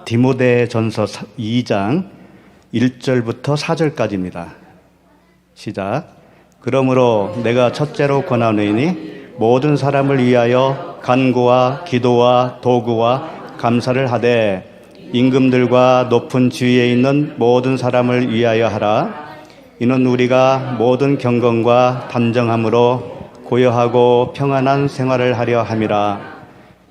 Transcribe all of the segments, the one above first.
디모데전서 2장 1절부터 4절까지입니다. 시작. 그러므로 내가 첫째로 권하노니 모든 사람을 위하여 간구와 기도와 도구와 감사를 하되 임금들과 높은 지위에 있는 모든 사람을 위하여 하라. 이는 우리가 모든 경건과 단정함으로 고요하고 평안한 생활을 하려 함이라.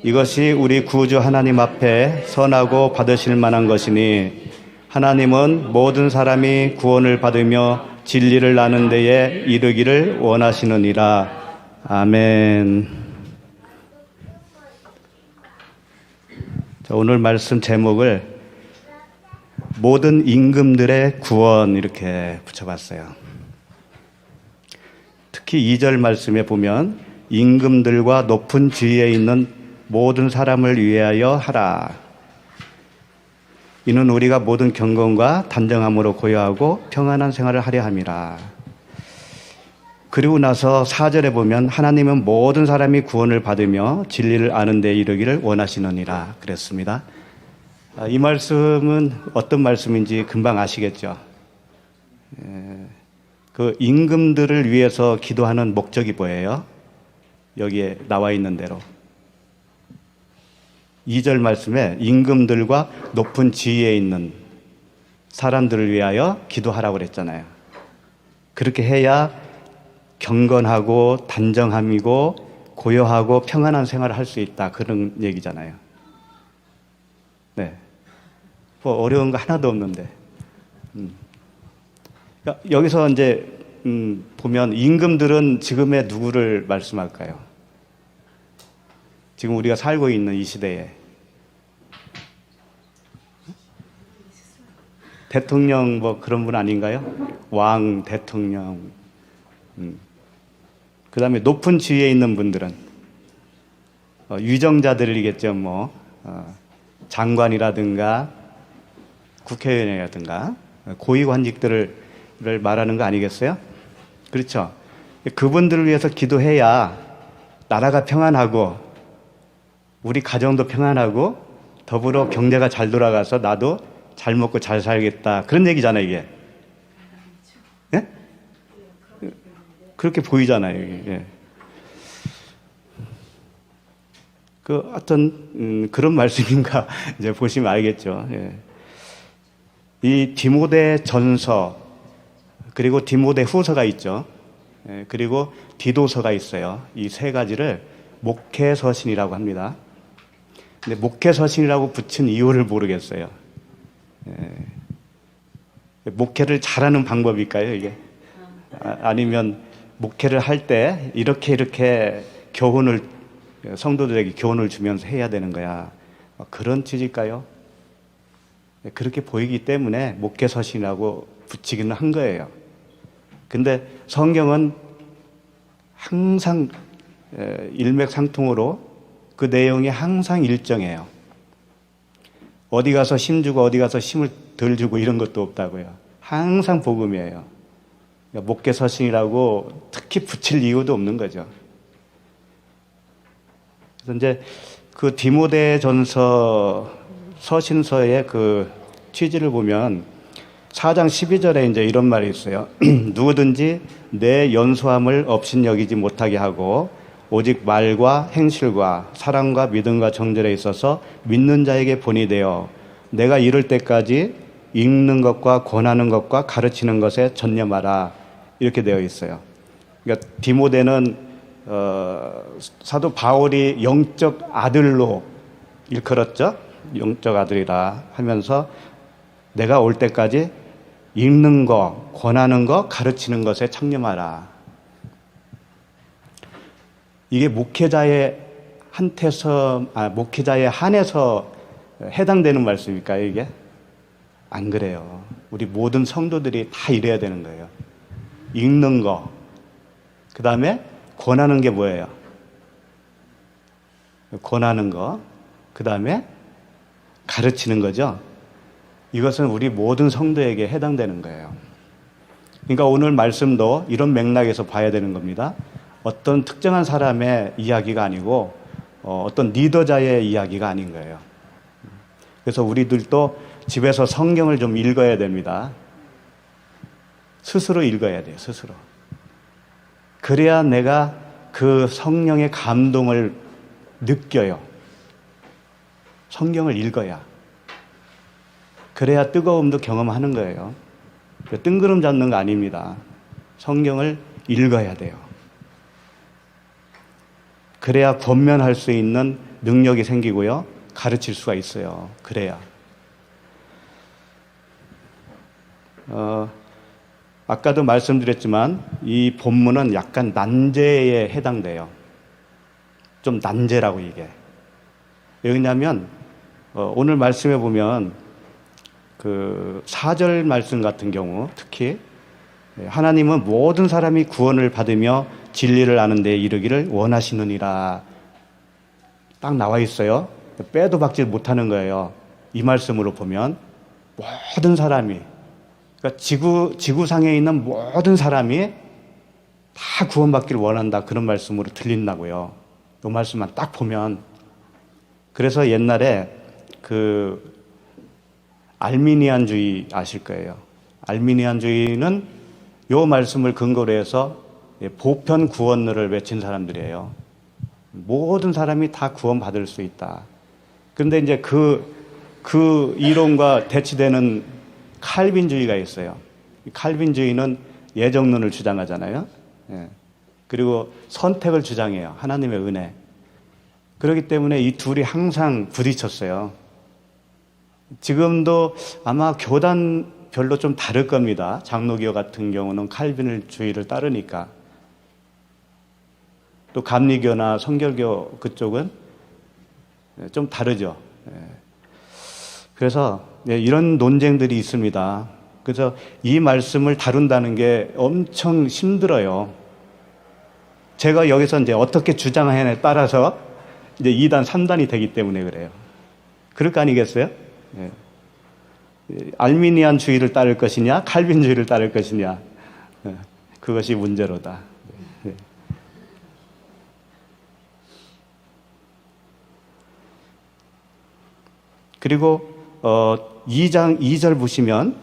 이것이 우리 구주 하나님 앞에 선하고 받으실 만한 것이니 하나님은 모든 사람이 구원을 받으며 진리를 나는 데에 이르기를 원하시느니라. 아멘. 자, 오늘 말씀 제목을 모든 임금들의 구원 이렇게 붙여봤어요. 특히 2절 말씀에 보면 임금들과 높은 지위에 있는 모든 사람을 위하여 하라. 이는 우리가 모든 경건과 단정함으로 고요하고 평안한 생활을 하려 함이라. 그리고 나서 4절에 보면 하나님은 모든 사람이 구원을 받으며 진리를 아는 데 이르기를 원하시느니라 그랬습니다. 이 말씀은 어떤 말씀인지 금방 아시겠죠? 그 임금들을 위해서 기도하는 목적이 뭐예요? 여기에 나와 있는 대로 2절 말씀에 임금들과 높은 지위에 있는 사람들을 위하여 기도하라고 그랬잖아요. 그렇게 해야 경건하고 단정함이고 고요하고 평안한 생활을 할 수 있다. 그런 얘기잖아요. 네. 뭐 어려운 거 하나도 없는데. 그러니까 여기서 이제 보면 임금들은 지금의 누구를 말씀할까요? 지금 우리가 살고 있는 이 시대에 대통령 뭐 그런 분 아닌가요? 왕, 대통령. 그 다음에 높은 지위에 있는 분들은 위정자들이겠죠. 뭐 장관이라든가 국회의원이라든가 고위관직들을 말하는 거 아니겠어요? 그렇죠. 그분들을 위해서 기도해야 나라가 평안하고 우리 가정도 평안하고 더불어 경제가 잘 돌아가서 나도 잘 먹고 잘 살겠다. 그런 얘기잖아요, 이게. 예? 그렇게 보이잖아요, 이게. 예. 하여튼, 그런 말씀인가, 이제 보시면 알겠죠. 예. 이 디모데 전서, 그리고 디모데 후서가 있죠. 예. 그리고 디도서가 있어요. 이 세 가지를 목회서신이라고 합니다. 근데 목회서신이라고 붙인 이유를 모르겠어요. 목회를 잘하는 방법일까요, 이게? 아니면 목회를 할 때 이렇게 교훈을, 성도들에게 교훈을 주면서 해야 되는 거야. 그런 취지일까요? 그렇게 보이기 때문에 목회서신이라고 붙이기는 한 거예요. 근데 성경은 항상 일맥상통으로 그 내용이 항상 일정해요. 어디 가서 힘 주고 어디 가서 힘을 덜 주고 이런 것도 없다고요. 항상 복음이에요. 그러니까 목회서신이라고 특히 붙일 이유도 없는 거죠. 그래서 이제 그 디모데전서 서신서의 그 취지를 보면 4장 12절에 이제 이런 말이 있어요. 누구든지 내 연소함을 업신여기지 못하게 하고 오직 말과 행실과 사랑과 믿음과 정절에 있어서 믿는 자에게 본이 되어 내가 이를 때까지 읽는 것과 권하는 것과 가르치는 것에 전념하라. 이렇게 되어 있어요. 그러니까 디모데는 사도 바울이 영적 아들로 일컬었죠. 영적 아들이라 하면서 내가 올 때까지 읽는 것, 권하는 것, 가르치는 것에 창념하라. 이게 목회자에 한해서 해당되는 말씀일까요, 이게? 안 그래요. 우리 모든 성도들이 다 이래야 되는 거예요. 읽는 거, 그 다음에 권하는 게 뭐예요? 권하는 거, 그 다음에 가르치는 거죠. 이것은 우리 모든 성도에게 해당되는 거예요. 그러니까 오늘 말씀도 이런 맥락에서 봐야 되는 겁니다. 어떤 특정한 사람의 이야기가 아니고 어떤 리더자의 이야기가 아닌 거예요. 그래서 우리들도 집에서 성경을 좀 읽어야 됩니다. 스스로 읽어야 돼요, 스스로. 그래야 내가 그 성령의 감동을 느껴요. 성경을 읽어야. 그래야 뜨거움도 경험하는 거예요. 뜬구름 잡는 거 아닙니다. 성경을 읽어야 돼요. 그래야 권면할 수 있는 능력이 생기고요. 가르칠 수가 있어요. 그래야. 아까도 말씀드렸지만 이 본문은 약간 난제에 해당돼요. 좀 난제라고 이게. 왜냐하면 오늘 말씀에 보면 그 4절 말씀 같은 경우 특히 하나님은 모든 사람이 구원을 받으며 진리를 아는 데 이르기를 원하시느니라 딱 나와 있어요. 빼도 박질 못하는 거예요. 이 말씀으로 보면 모든 사람이, 그러니까 지구상에 있는 모든 사람이 다 구원받기를 원한다, 그런 말씀으로 들린다고요. 이 말씀만 딱 보면. 그래서 옛날에 그 알미니안주의 아실 거예요. 알미니안주의는 이 말씀을 근거로 해서 보편 구원론을 외친 사람들이에요. 모든 사람이 다 구원받을 수 있다. 그런데 이제 그 이론과 대치되는 칼빈주의가 있어요. 칼빈주의는 예정론을 주장하잖아요. 예. 그리고 선택을 주장해요. 하나님의 은혜. 그렇기 때문에 이 둘이 항상 부딪혔어요. 지금도 아마 교단별로 좀 다를 겁니다. 장로교 같은 경우는 칼빈주의를 따르니까. 또 감리교나 성결교 그쪽은 좀 다르죠. 그래서 이런 논쟁들이 있습니다. 그래서 이 말씀을 다룬다는 게 엄청 힘들어요. 제가 여기서 이제 어떻게 주장하냐에 따라서 이제 2단, 3단이 되기 때문에 그래요. 그럴 거 아니겠어요? 알미니안주의를 따를 것이냐, 칼빈주의를 따를 것이냐, 그것이 문제로다. 그리고 2장 2절 보시면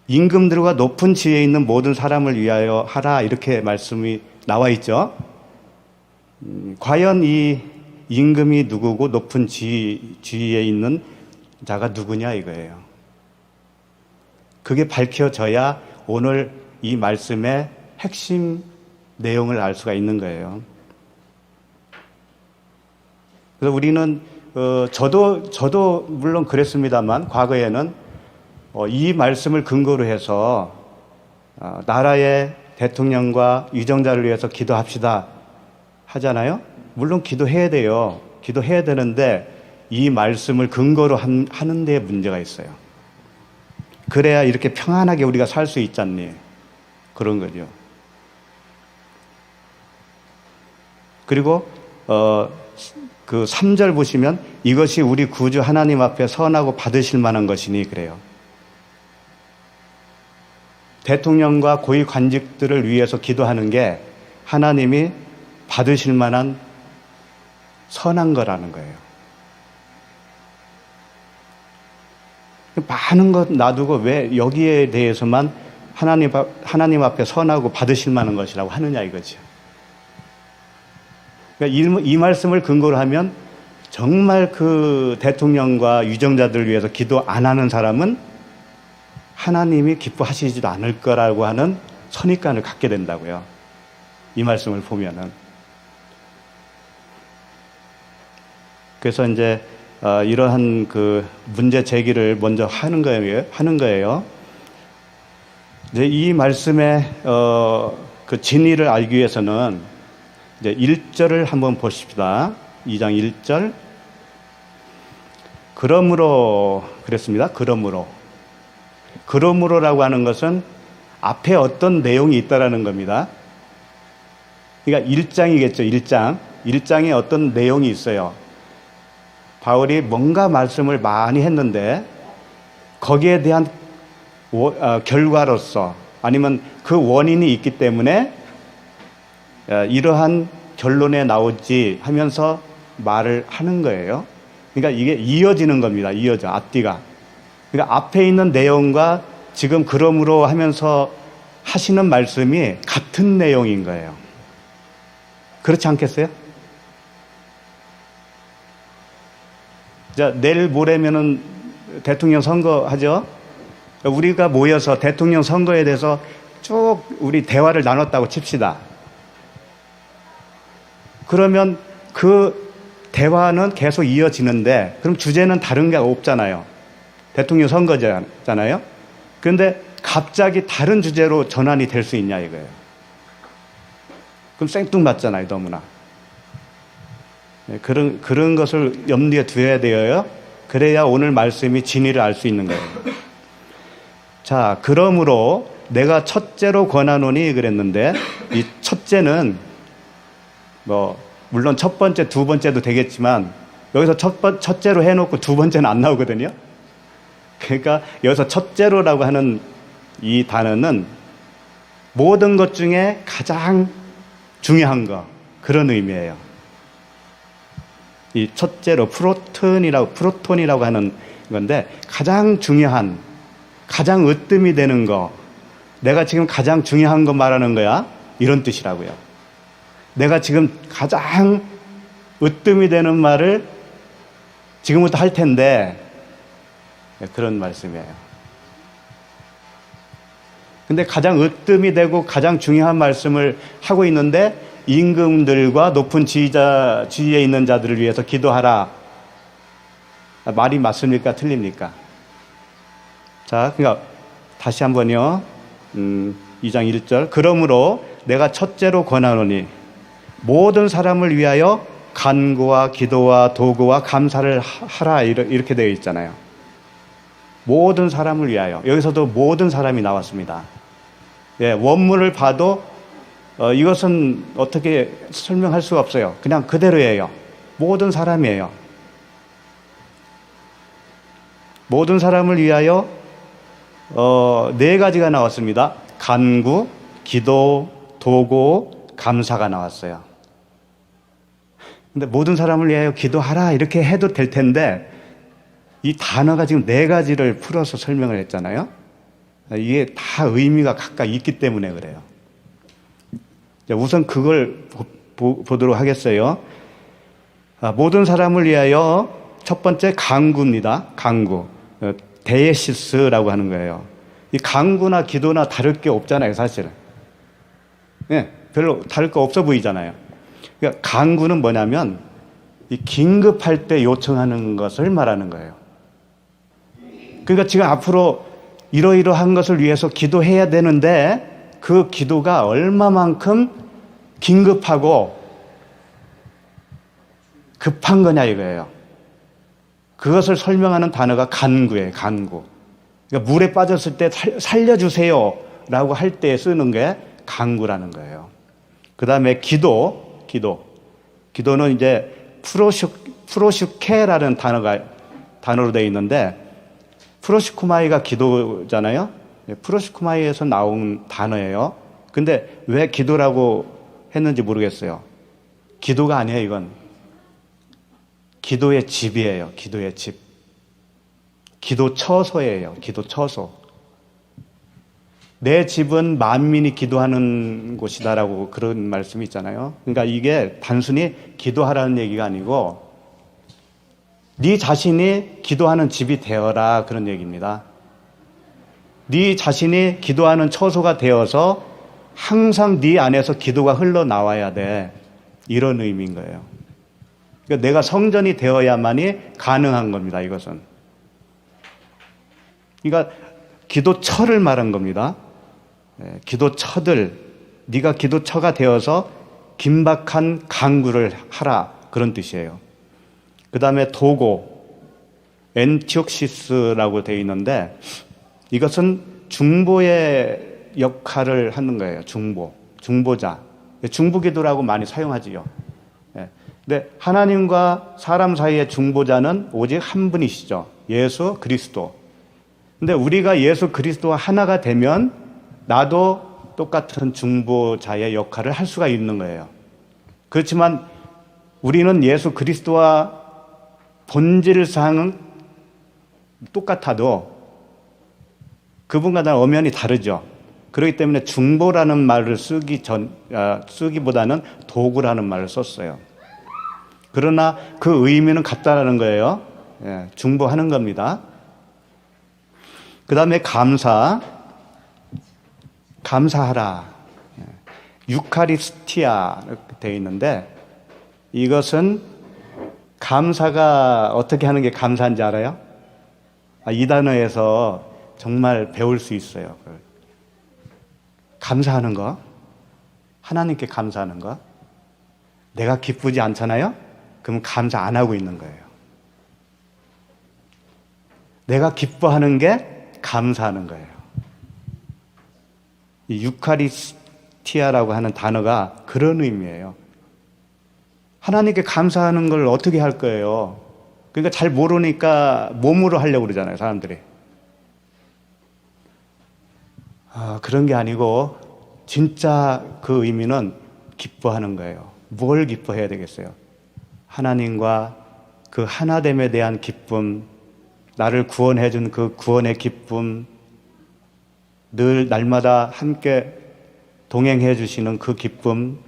임금들과 높은 지위에 있는 모든 사람을 위하여 하라, 이렇게 말씀이 나와 있죠. 과연 이 임금이 누구고 높은 지위에 있는 자가 누구냐 이거예요. 그게 밝혀져야 오늘 이 말씀의 핵심 내용을 알 수가 있는 거예요. 그래서 우리는 저도 물론 그랬습니다만 과거에는 이 말씀을 근거로 해서 나라의 대통령과 위정자를 위해서 기도합시다 하잖아요. 물론 기도해야 돼요. 기도해야 되는데 이 말씀을 근거로 하는 데 문제가 있어요. 그래야 이렇게 평안하게 우리가 살 수 있잖니. 그런 거죠. 그리고 그 3절 보시면 이것이 우리 구주 하나님 앞에 선하고 받으실 만한 것이니 그래요. 대통령과 고위 관직들을 위해서 기도하는 게 하나님이 받으실 만한 선한 거라는 거예요. 많은 것 놔두고 왜 여기에 대해서만 하나님 앞에 선하고 받으실 만한 것이라고 하느냐 이거죠. 그러니까 이 말씀을 근거로 하면 정말 그 대통령과 위정자들을 위해서 기도 안 하는 사람은 하나님이 기뻐하시지도 않을 거라고 하는 선입관을 갖게 된다고요. 이 말씀을 보면은. 그래서 이제 이러한 그 문제 제기를 먼저 하는 거예요. 이제 이 말씀의 그 진리를 알기 위해서는 이제 1절을 한번 보십시다. 2장 1절. 그러므로 그랬습니다. 그러므로라고 하는 것은 앞에 어떤 내용이 있다라는 겁니다. 그러니까 1장이겠죠. 1장에 어떤 내용이 있어요. 바울이 뭔가 말씀을 많이 했는데 거기에 대한 결과로서 아니면 그 원인이 있기 때문에 이러한 결론에 나오지 하면서 말을 하는 거예요. 그러니까 이게 이어지는 겁니다. 이어져, 앞뒤가. 그러니까 앞에 있는 내용과 지금 그러므로 하면서 하시는 말씀이 같은 내용인 거예요. 그렇지 않겠어요? 자, 내일 모레면은 대통령 선거하죠? 우리가 모여서 대통령 선거에 대해서 쭉 우리 대화를 나눴다고 칩시다. 그러면 그 대화는 계속 이어지는데 그럼 주제는 다른 게 없잖아요. 대통령 선거잖아요. 그런데 갑자기 다른 주제로 전환이 될 수 있냐 이거예요. 그럼 생뚱맞잖아요, 너무나. 그런 것을 염두에 두어야 되어요. 그래야 오늘 말씀이 진리를 알 수 있는 거예요. 자, 그러므로 내가 첫째로 권하노니 그랬는데 이 첫째는 물론 첫 번째, 두 번째도 되겠지만 여기서 첫째로 해놓고 두 번째는 안 나오거든요. 그러니까 여기서 첫째로라고 하는 이 단어는 모든 것 중에 가장 중요한 거, 그런 의미예요. 이 첫째로 프로톤이라고 하는 건데 가장 중요한, 가장 으뜸이 되는 거, 내가 지금 가장 중요한 거 말하는 거야, 이런 뜻이라고요. 내가 지금 가장 으뜸이 되는 말을 지금부터 할 텐데 그런 말씀이에요. 근데 가장 으뜸이 되고 가장 중요한 말씀을 하고 있는데 임금들과 높은 지위에 있는 자들을 위해서 기도하라. 말이 맞습니까? 틀립니까? 자, 그러니까 다시 한번요. 2장 1절. 그러므로 내가 첫째로 권하노니 모든 사람을 위하여 간구와 기도와 도구와 감사를 하라. 이렇게 되어 있잖아요. 모든 사람을 위하여. 여기서도 모든 사람이 나왔습니다. 예, 원문을 봐도 이것은 어떻게 설명할 수가 없어요. 그냥 그대로예요. 모든 사람이에요. 모든 사람을 위하여 네 가지가 나왔습니다. 간구, 기도, 도구, 감사가 나왔어요. 근데 모든 사람을 위하여 기도하라 이렇게 해도 될 텐데 이 단어가 지금 네 가지를 풀어서 설명을 했잖아요. 이게 다 의미가 각각 있기 때문에 그래요. 우선 그걸 보도록 하겠어요. 모든 사람을 위하여 첫 번째 간구입니다. 간구. 데예시스라고 하는 거예요. 이 간구나 기도나 다를 게 없잖아요, 사실은. 네, 별로 다를 거 없어 보이잖아요. 그러니까 간구는 뭐냐면 이 긴급할 때 요청하는 것을 말하는 거예요. 그러니까 지금 앞으로 이러이러한 것을 위해서 기도해야 되는데 그 기도가 얼마만큼 긴급하고 급한 거냐 이거예요. 그것을 설명하는 단어가 간구예요. 간구. 그러니까 물에 빠졌을 때 살려주세요 라고 할 때 쓰는 게 간구라는 거예요. 그 다음에 기도는 이제 프로슈케라는 단어로 되어 있는데 프로시쿠마이가 기도잖아요. 프로시쿠마이에서 나온 단어예요. 근데 왜 기도라고 했는지 모르겠어요. 기도가 아니에요, 이건. 기도의 집이에요. 기도의 집. 기도처소예요. 기도처소. 내 집은 만민이 기도하는 곳이다라고 그런 말씀이 있잖아요. 그러니까 이게 단순히 기도하라는 얘기가 아니고 네 자신이 기도하는 집이 되어라 그런 얘기입니다. 네 자신이 기도하는 처소가 되어서 항상 네 안에서 기도가 흘러나와야 돼. 이런 의미인 거예요. 그러니까 내가 성전이 되어야만이 가능한 겁니다. 이것은. 그러니까 기도처를 말한 겁니다. 기도처들, 네가 기도처가 되어서 긴박한 간구를 하라 그런 뜻이에요. 그 다음에 도고, 엔티옥시스라고 되어 있는데 이것은 중보의 역할을 하는 거예요. 중보자. 중보기도라고 많이 사용하지요. 근데 하나님과 사람 사이의 중보자는 오직 한 분이시죠. 예수 그리스도. 근데 우리가 예수 그리스도와 하나가 되면 나도 똑같은 중보자의 역할을 할 수가 있는 거예요. 그렇지만 우리는 예수 그리스도와 본질상은 똑같아도 그분과 나는 엄연히 다르죠. 그렇기 때문에 중보라는 말을 쓰기보다는 도구라는 말을 썼어요. 그러나 그 의미는 같다라는 거예요. 예, 중보하는 겁니다. 그 다음에 감사하라. 유카리스티아 이렇게 되어 있는데 이것은 감사가 어떻게 하는 게 감사한지 알아요? 이 단어에서 정말 배울 수 있어요. 감사하는 거, 하나님께 감사하는 거. 내가 기쁘지 않잖아요? 그럼 감사 안 하고 있는 거예요. 내가 기뻐하는 게 감사하는 거예요. 이 유카리스티아라고 하는 단어가 그런 의미예요. 하나님께 감사하는 걸 어떻게 할 거예요? 그러니까 잘 모르니까 몸으로 하려고 그러잖아요, 사람들이. 그런 게 아니고 진짜 그 의미는 기뻐하는 거예요. 뭘 기뻐해야 되겠어요? 하나님과 그 하나됨에 대한 기쁨, 나를 구원해 준 그 구원의 기쁨, 늘 날마다 함께 동행해 주시는 그 기쁨,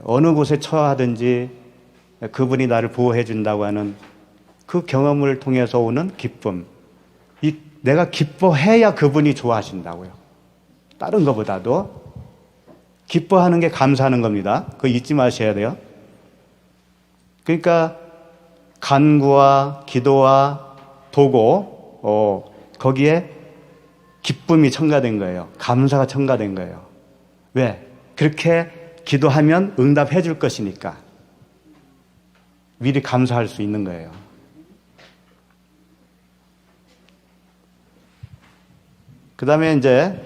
어느 곳에 처하든지 그분이 나를 보호해 준다고 하는 그 경험을 통해서 오는 기쁨. 내가 기뻐해야 그분이 좋아하신다고요. 다른 것보다도 기뻐하는 게 감사하는 겁니다. 그거 잊지 마셔야 돼요. 그러니까 간구와 기도와 도고 거기에 기쁨이 첨가된 거예요. 감사가 첨가된 거예요. 왜? 그렇게 기도하면 응답해 줄 것이니까 미리 감사할 수 있는 거예요. 그 다음에 이제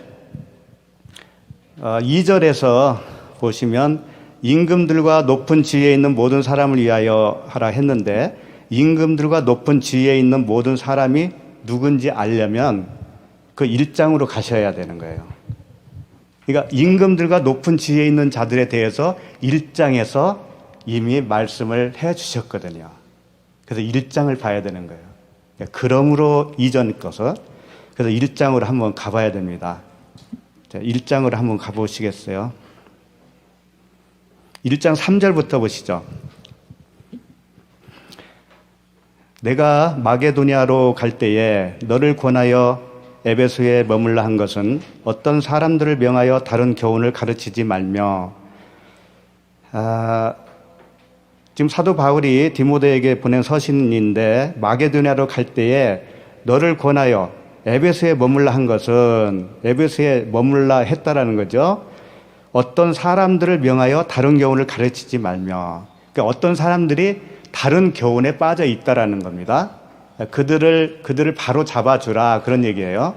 2절에서 보시면 임금들과 높은 지위에 있는 모든 사람을 위하여 하라 했는데 임금들과 높은 지위에 있는 모든 사람이 누군지 알려면 그 1장으로 가셔야 되는 거예요. 그러니까 임금들과 높은 지위에 있는 자들에 대해서 1장에서 이미 말씀을 해 주셨거든요. 그래서 1장을 봐야 되는 거예요. 그러므로 이전 것은 그래서 1장으로 한번 가봐야 됩니다. 자, 1장으로 한번 가보시겠어요? 1장 3절부터 보시죠. 내가 마게도냐로 갈 때에 너를 권하여 에베소에 머물라 한 것은 어떤 사람들을 명하여 다른 교훈을 가르치지 말며 지금 사도 바울이 디모데에게 보낸 서신인데 마게도냐로 갈 때에 너를 권하여 에베소에 머물라 한 것은 에베소에 머물라 했다라는 거죠. 어떤 사람들을 명하여 다른 교훈을 가르치지 말며 그러니까 어떤 사람들이 다른 교훈에 빠져 있다라는 겁니다. 그들을 바로 잡아주라 그런 얘기예요.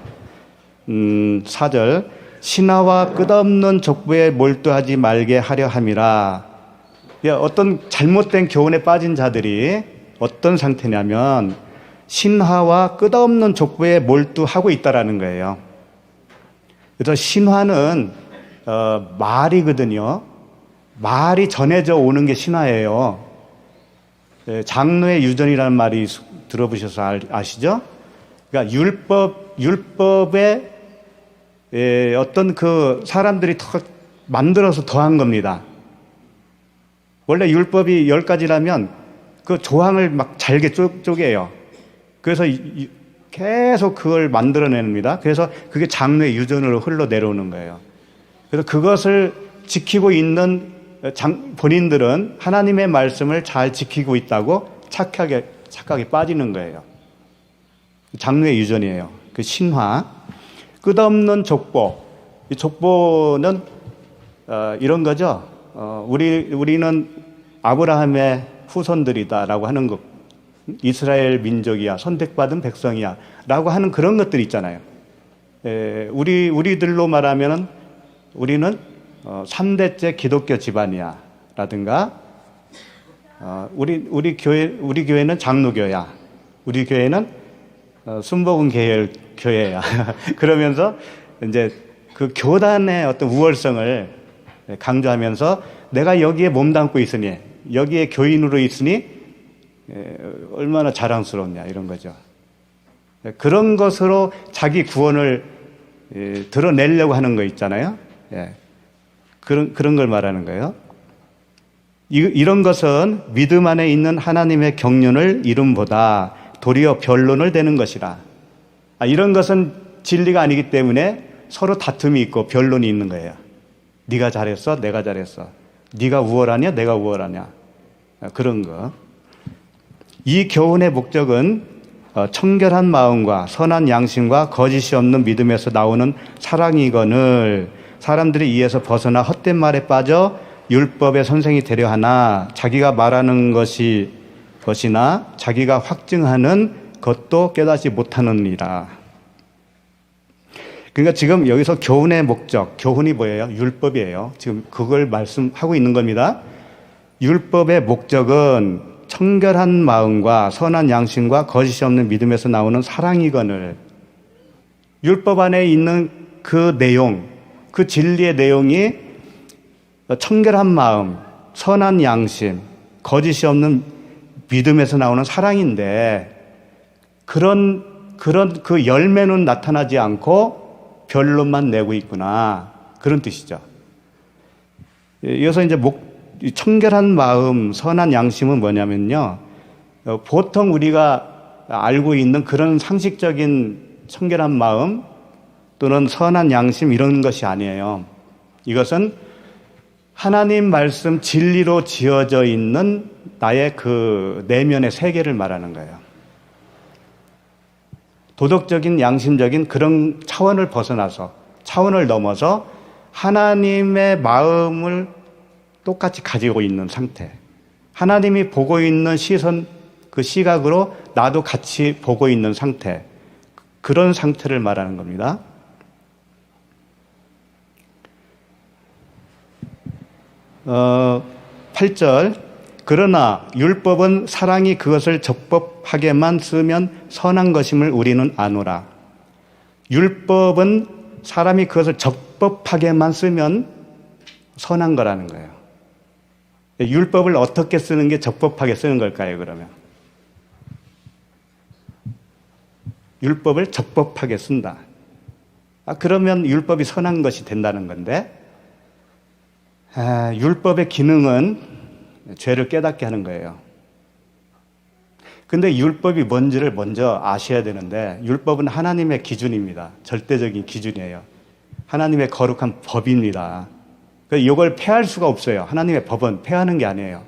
4절 신하와 끝없는 족보에 몰두하지 말게 하려 함이라. 어떤 잘못된 교훈에 빠진 자들이 어떤 상태냐면 신화와 끝없는 족보에 몰두하고 있다라는 거예요. 그래서 신화는 말이거든요. 말이 전해져 오는 게 신화예요. 장로의 유전이라는 말이 들어보셔서 아시죠? 그러니까 율법에 어떤 그 사람들이 만들어서 더한 겁니다. 원래 율법이 10가지라면 그 조항을 막 잘게 쪼개요. 그래서 계속 그걸 만들어냅니다. 그래서 그게 장로의 유전으로 흘러내려오는 거예요. 그래서 그것을 지키고 있는 본인들은 하나님의 말씀을 잘 지키고 있다고 착각에 빠지는 거예요. 장로의 유전이에요. 그 신화. 끝없는 족보. 이 족보는 이런 거죠. 우리는 아브라함의 후손들이다라고 하는 것. 이스라엘 민족이야, 선택받은 백성이야 라고 하는 그런 것들이 있잖아요. 우리들로 말하면 우리는 3대째 기독교 집안이야 라든가 우리 교회는 장로교야. 우리 교회는 순복음 계열 교회야. 그러면서 이제 그 교단의 어떤 우월성을 강조하면서 내가 여기에 몸담고 있으니, 여기에 교인으로 있으니 얼마나 자랑스럽냐 이런 거죠. 그런 것으로 자기 구원을 드러내려고 하는 거 있잖아요. 그런 걸 말하는 거예요. 이런 것은 믿음 안에 있는 하나님의 경륜을 이름보다 도리어 변론을 대는 것이라. 이런 것은 진리가 아니기 때문에 서로 다툼이 있고 변론이 있는 거예요. 네가 잘했어, 내가 잘했어. 네가 우월하냐, 내가 우월하냐. 그런 거. 이 교훈의 목적은 청결한 마음과 선한 양심과 거짓이 없는 믿음에서 나오는 사랑이거늘 사람들이 이에서 벗어나 헛된 말에 빠져 율법의 선생이 되려 하나 자기가 말하는 것이나 자기가 확증하는 것도 깨닫지 못하느니라. 그러니까 지금 여기서 교훈의 목적, 교훈이 뭐예요? 율법이에요. 지금 그걸 말씀하고 있는 겁니다. 율법의 목적은 청결한 마음과 선한 양심과 거짓이 없는 믿음에서 나오는 사랑이거늘 율법 안에 있는 그 내용, 그 진리의 내용이 청결한 마음, 선한 양심, 거짓이 없는 믿음에서 나오는 사랑인데 그런 그 열매는 나타나지 않고 변론만 내고 있구나. 그런 뜻이죠. 이어서 이제 청결한 마음, 선한 양심은 뭐냐면요. 보통 우리가 알고 있는 그런 상식적인 청결한 마음 또는 선한 양심 이런 것이 아니에요. 이것은 하나님 말씀 진리로 지어져 있는 나의 그 내면의 세계를 말하는 거예요. 도덕적인, 양심적인 그런 차원을 벗어나서, 차원을 넘어서 하나님의 마음을 똑같이 가지고 있는 상태. 하나님이 보고 있는 시선, 그 시각으로 나도 같이 보고 있는 상태. 그런 상태를 말하는 겁니다. 8절 그러나 율법은 사랑이 그것을 적법하게만 쓰면 선한 것임을 우리는 아노라. 율법은 사람이 그것을 적법하게만 쓰면 선한 거라는 거예요. 율법을 어떻게 쓰는 게 적법하게 쓰는 걸까요, 그러면? 율법을 적법하게 쓴다. 그러면 율법이 선한 것이 된다는 건데, 율법의 기능은 죄를 깨닫게 하는 거예요. 근데 율법이 뭔지를 먼저 아셔야 되는데, 율법은 하나님의 기준입니다. 절대적인 기준이에요. 하나님의 거룩한 법입니다. 이걸 폐할 수가 없어요. 하나님의 법은 폐하는 게 아니에요.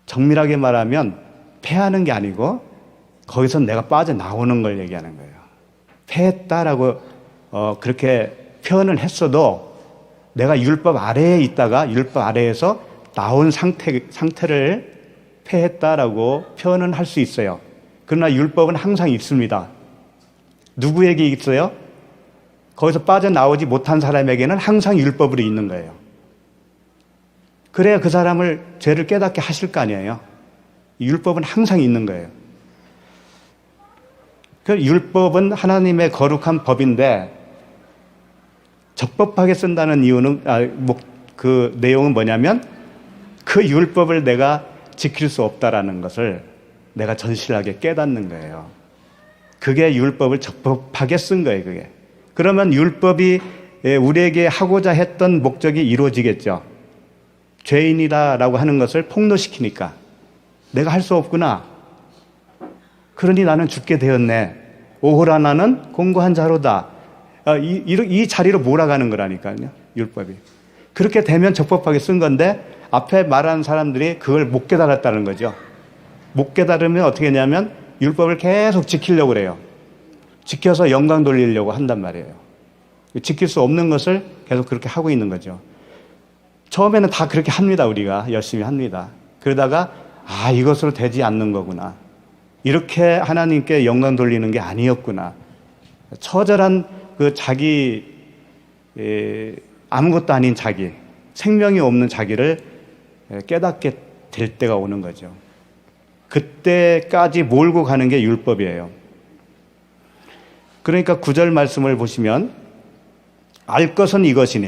정밀하게 말하면 폐하는 게 아니고 거기서 내가 빠져나오는 걸 얘기하는 거예요. 폐했다라고 그렇게 표현을 했어도 내가 율법 아래에 있다가 율법 아래에서 나온 상태를 폐했다라고 표현은 할 수 있어요. 그러나 율법은 항상 있습니다. 누구에게 있어요? 거기서 빠져나오지 못한 사람에게는 항상 율법으로 있는 거예요. 그래야 그 사람을 죄를 깨닫게 하실 거 아니에요. 율법은 항상 있는 거예요. 그 율법은 하나님의 거룩한 법인데 적법하게 쓴다는 이유는 그 내용은 뭐냐면 그 율법을 내가 지킬 수 없다라는 것을 내가 전실하게 깨닫는 거예요. 그게 율법을 적법하게 쓴 거예요. 그게. 그러면 율법이 우리에게 하고자 했던 목적이 이루어지겠죠. 죄인이다라고 하는 것을 폭로시키니까 내가 할 수 없구나. 그러니 나는 죽게 되었네. 오호라 나는 공고한 자로다. 이 자리로 몰아가는 거라니까요. 율법이. 그렇게 되면 적법하게 쓴 건데 앞에 말하는 사람들이 그걸 못 깨달았다는 거죠. 못 깨달으면 어떻게 하냐면 율법을 계속 지키려고 그래요. 지켜서 영광 돌리려고 한단 말이에요. 지킬 수 없는 것을 계속 그렇게 하고 있는 거죠. 처음에는 다 그렇게 합니다. 우리가 열심히 합니다. 그러다가 이것으로 되지 않는 거구나. 이렇게 하나님께 영광 돌리는 게 아니었구나. 처절한 그 자기 아무것도 아닌 자기, 생명이 없는 자기를 깨닫게 될 때가 오는 거죠. 그때까지 몰고 가는 게 율법이에요. 그러니까 9절 말씀을 보시면 알 것은 이것이니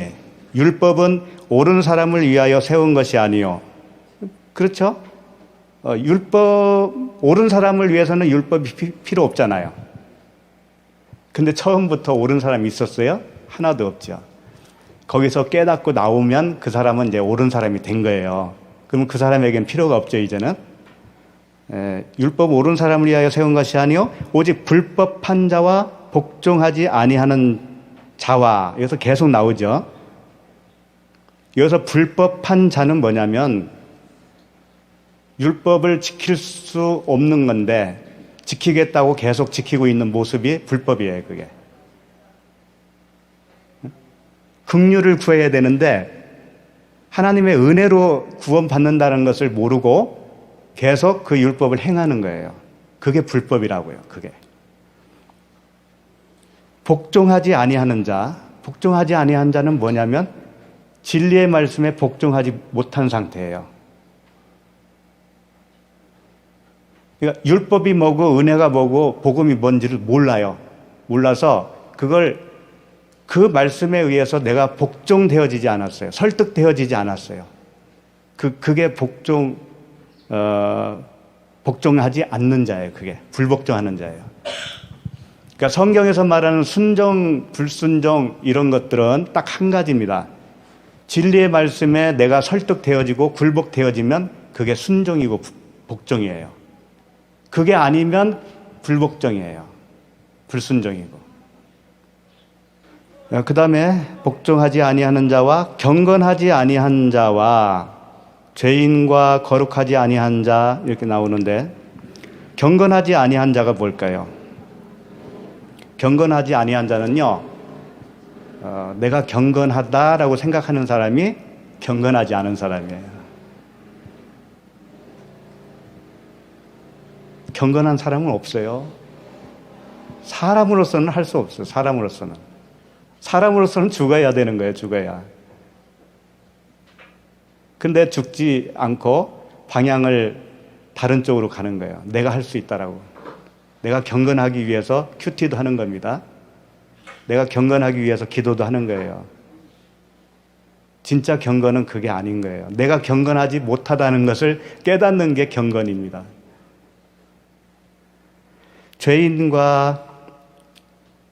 율법은 옳은 사람을 위하여 세운 것이 아니요. 그렇죠? 율법, 옳은 사람을 위해서는 율법이 필요 없잖아요. 근데 처음부터 옳은 사람이 있었어요? 하나도 없죠. 거기서 깨닫고 나오면 그 사람은 이제 옳은 사람이 된 거예요. 그럼 그 사람에겐 필요가 없죠, 이제는. 율법 옳은 사람을 위하여 세운 것이 아니요 오직 불법한 자와 복종하지 아니하는 자와, 여기서 계속 나오죠. 여기서 불법한 자는 뭐냐면 율법을 지킬 수 없는 건데 지키겠다고 계속 지키고 있는 모습이 불법이에요, 그게. 긍휼을 구해야 되는데 하나님의 은혜로 구원받는다는 것을 모르고 계속 그 율법을 행하는 거예요. 그게 불법이라고요, 그게. 복종하지 아니하는 자, 복종하지 아니한 자는 뭐냐면 진리의 말씀에 복종하지 못한 상태예요. 그러니까 율법이 뭐고 은혜가 뭐고 복음이 뭔지를 몰라요. 몰라서 그걸 그 말씀에 의해서 내가 복종되어지지 않았어요. 설득되어지지 않았어요. 그게 복종하지 않는 자예요. 그게 불복종하는 자예요. 그러니까 성경에서 말하는 순종, 불순종 이런 것들은 딱 한 가지입니다. 진리의 말씀에 내가 설득되어지고 굴복되어지면 그게 순종이고 복종이에요. 그게 아니면 불복종이에요. 불순종이고. 그 다음에 복종하지 아니하는 자와 경건하지 아니한 자와 죄인과 거룩하지 아니한 자 이렇게 나오는데 경건하지 아니한 자가 뭘까요? 경건하지 아니한 자는요, 내가 경건하다라고 생각하는 사람이 경건하지 않은 사람이에요. 경건한 사람은 없어요. 사람으로서는 할 수 없어요. 사람으로서는 죽어야 되는 거예요. 죽어야. 근데 죽지 않고 방향을 다른 쪽으로 가는 거예요. 내가 할 수 있다라고. 내가 경건하기 위해서 큐티도 하는 겁니다. 내가 경건하기 위해서 기도도 하는 거예요. 진짜 경건은 그게 아닌 거예요. 내가 경건하지 못하다는 것을 깨닫는 게 경건입니다.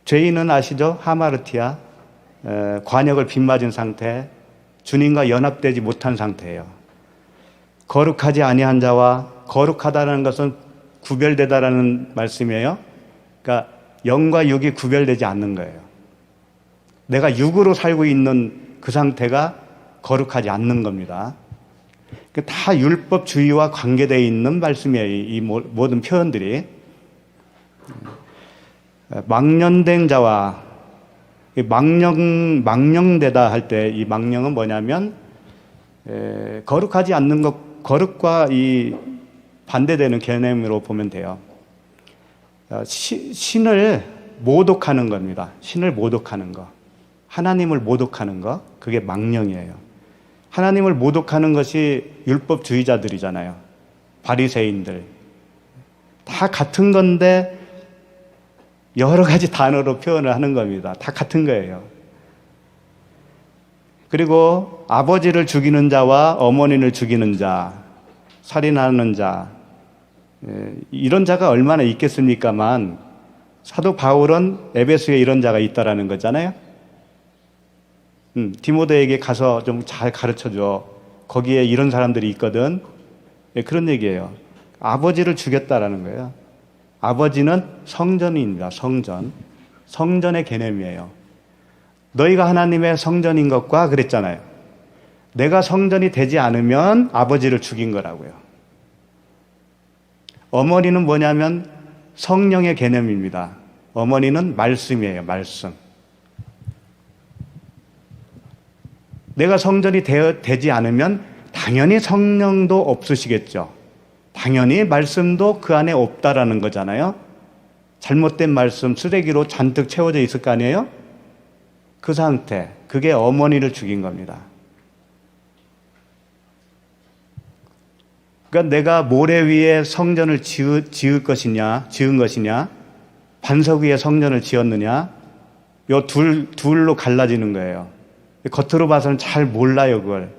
죄인은 아시죠? 하마르티아, 관역을 빗맞은 상태, 주님과 연합되지 못한 상태예요. 거룩하지 아니한 자와, 거룩하다는 것은 구별되다라는 말씀이에요. 그러니까 영과 육이 구별되지 않는 거예요. 내가 육으로 살고 있는 그 상태가 거룩하지 않는 겁니다. 다 율법주의와 관계되어 있는 말씀이에요. 이 모든 표현들이. 망령된 자와, 망령되다 할 때 이 망령은 뭐냐면 거룩하지 않는 것, 거룩과 이 반대되는 개념으로 보면 돼요. 신을 모독하는 겁니다. 신을 모독하는 거, 하나님을 모독하는 거, 그게 망령이에요. 하나님을 모독하는 것이 율법주의자들이잖아요. 바리새인들 다 같은 건데 여러 가지 단어로 표현을 하는 겁니다. 다 같은 거예요. 그리고 아버지를 죽이는 자와 어머니를 죽이는 자, 살인하는 자, 이런 자가 얼마나 있겠습니까만 사도 바울은 에베소에 이런 자가 있다라는 거잖아요. 디모데에게 가서 좀 잘 가르쳐줘. 거기에 이런 사람들이 있거든. 그런 얘기예요. 아버지를 죽였다라는 거예요. 아버지는 성전입니다. 성전의 개념이에요. 너희가 하나님의 성전인 것과 그랬잖아요. 내가 성전이 되지 않으면 아버지를 죽인 거라고요. 어머니는 뭐냐면 성령의 개념입니다. 어머니는 말씀이에요. 말씀. 내가 성전이 되지 않으면 당연히 성령도 없으시겠죠. 당연히 말씀도 그 안에 없다라는 거잖아요. 잘못된 말씀 쓰레기로 잔뜩 채워져 있을 거 아니에요? 그 상태, 그게 어머니를 죽인 겁니다. 그러니까 내가 모래 위에 성전을 지은 것이냐, 반석 위에 성전을 지었느냐, 요 둘로 갈라지는 거예요. 겉으로 봐서는 잘 몰라요, 그걸.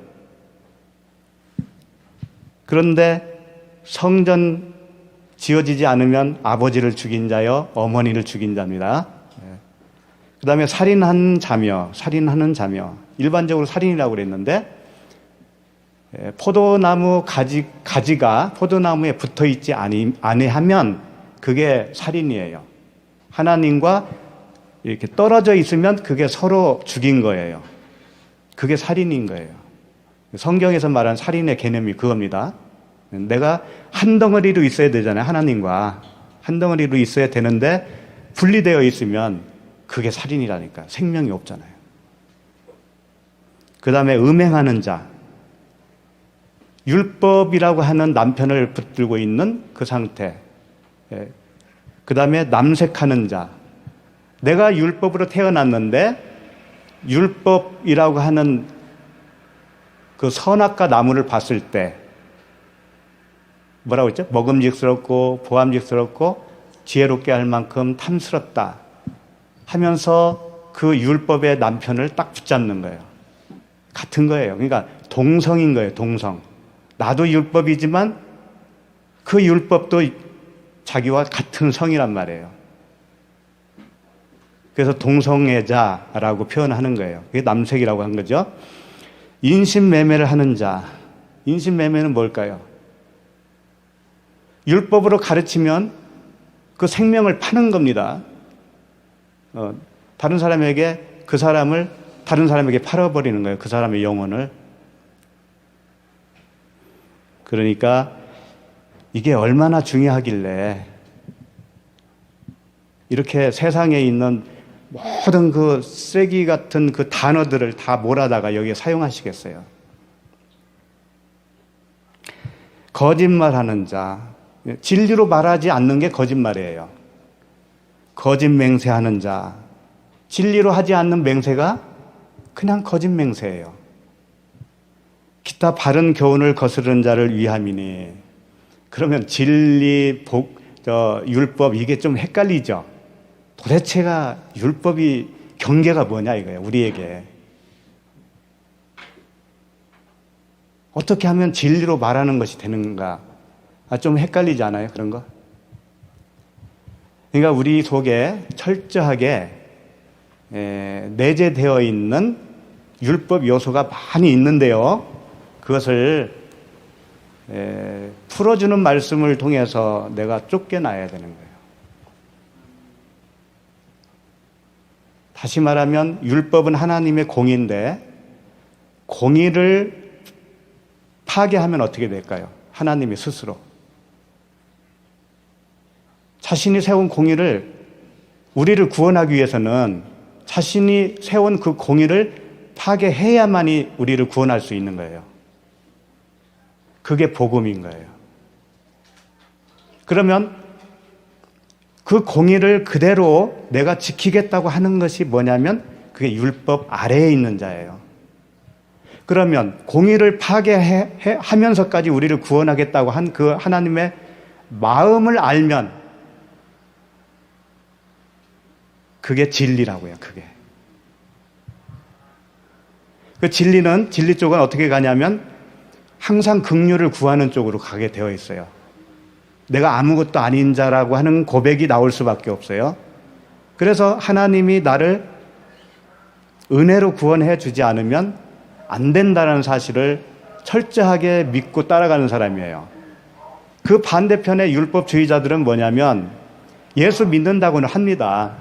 그런데 성전 지어지지 않으면 아버지를 죽인 자여, 어머니를 죽인 자입니다. 그 다음에 살인하는 자며, 일반적으로 살인이라고 그랬는데, 포도나무 가지가 포도나무에 붙어 있지 아니하면 그게 살인이에요. 하나님과 이렇게 떨어져 있으면 그게 서로 죽인 거예요. 그게 살인인 거예요. 성경에서 말하는 살인의 개념이 그겁니다. 내가 한 덩어리로 있어야 되잖아요. 하나님과 한 덩어리로 있어야 되는데 분리되어 있으면 그게 살인이라니까. 생명이 없잖아요. 그 다음에 음행하는 자, 율법이라고 하는 남편을 붙들고 있는 그 상태. 그 다음에 남색하는 자, 내가 율법으로 태어났는데 율법이라고 하는 그 선악과 나무를 봤을 때 뭐라고 했죠? 먹음직스럽고 보암직스럽고 지혜롭게 할 만큼 탐스럽다 하면서 그 율법의 남편을 딱 붙잡는 거예요. 같은 거예요. 그러니까 동성인 거예요. 동성. 나도 율법이지만 그 율법도 자기와 같은 성이란 말이에요. 그래서 동성애자라고 표현하는 거예요. 그게 남색이라고 한 거죠. 인신매매를 하는 자. 인신매매는 뭘까요? 율법으로 가르치면 그 생명을 파는 겁니다. 다른 사람에게 그 사람을 다른 사람에게 팔아버리는 거예요. 그 사람의 영혼을. 그러니까 이게 얼마나 중요하길래 이렇게 세상에 있는 모든 그 쓰레기 같은 그 단어들을 다 몰아다가 여기에 사용하시겠어요. 거짓말하는 자, 진리로 말하지 않는 게 거짓말이에요. 거짓 맹세하는 자, 진리로 하지 않는 맹세가 그냥 거짓 맹세예요. 기타 바른 교훈을 거스르는 자를 위함이니. 그러면 진리, 율법 이게 좀 헷갈리죠. 도대체가 율법이 경계가 뭐냐 이거예요. 우리에게 어떻게 하면 진리로 말하는 것이 되는가? 좀 헷갈리지 않아요? 그런 거? 그러니까 우리 속에 철저하게 내재되어 있는 율법 요소가 많이 있는데요. 그것을 풀어주는 말씀을 통해서 내가 쫓겨나야 되는 거예요. 다시 말하면 율법은 하나님의 공의인데 공의를 파괴하면 어떻게 될까요? 하나님이 스스로 자신이 세운 공의를 우리를 구원하기 위해서는 자신이 세운 그 공의를 파괴해야만이 우리를 구원할 수 있는 거예요. 그게 복음인 거예요. 그러면 그 공의를 그대로 내가 지키겠다고 하는 것이 뭐냐면 그게 율법 아래에 있는 자예요. 그러면 공의를 파괴하면서까지 우리를 구원하겠다고 한 그 하나님의 마음을 알면 그게 진리라고요. 그게. 그 진리는 진리 쪽은 어떻게 가냐면 항상 긍휼을 구하는 쪽으로 가게 되어 있어요. 내가 아무것도 아닌 자라고 하는 고백이 나올 수밖에 없어요. 그래서 하나님이 나를 은혜로 구원해 주지 않으면 안 된다는 사실을 철저하게 믿고 따라가는 사람이에요. 그 반대편의 율법주의자들은 뭐냐면 예수 믿는다고는 합니다.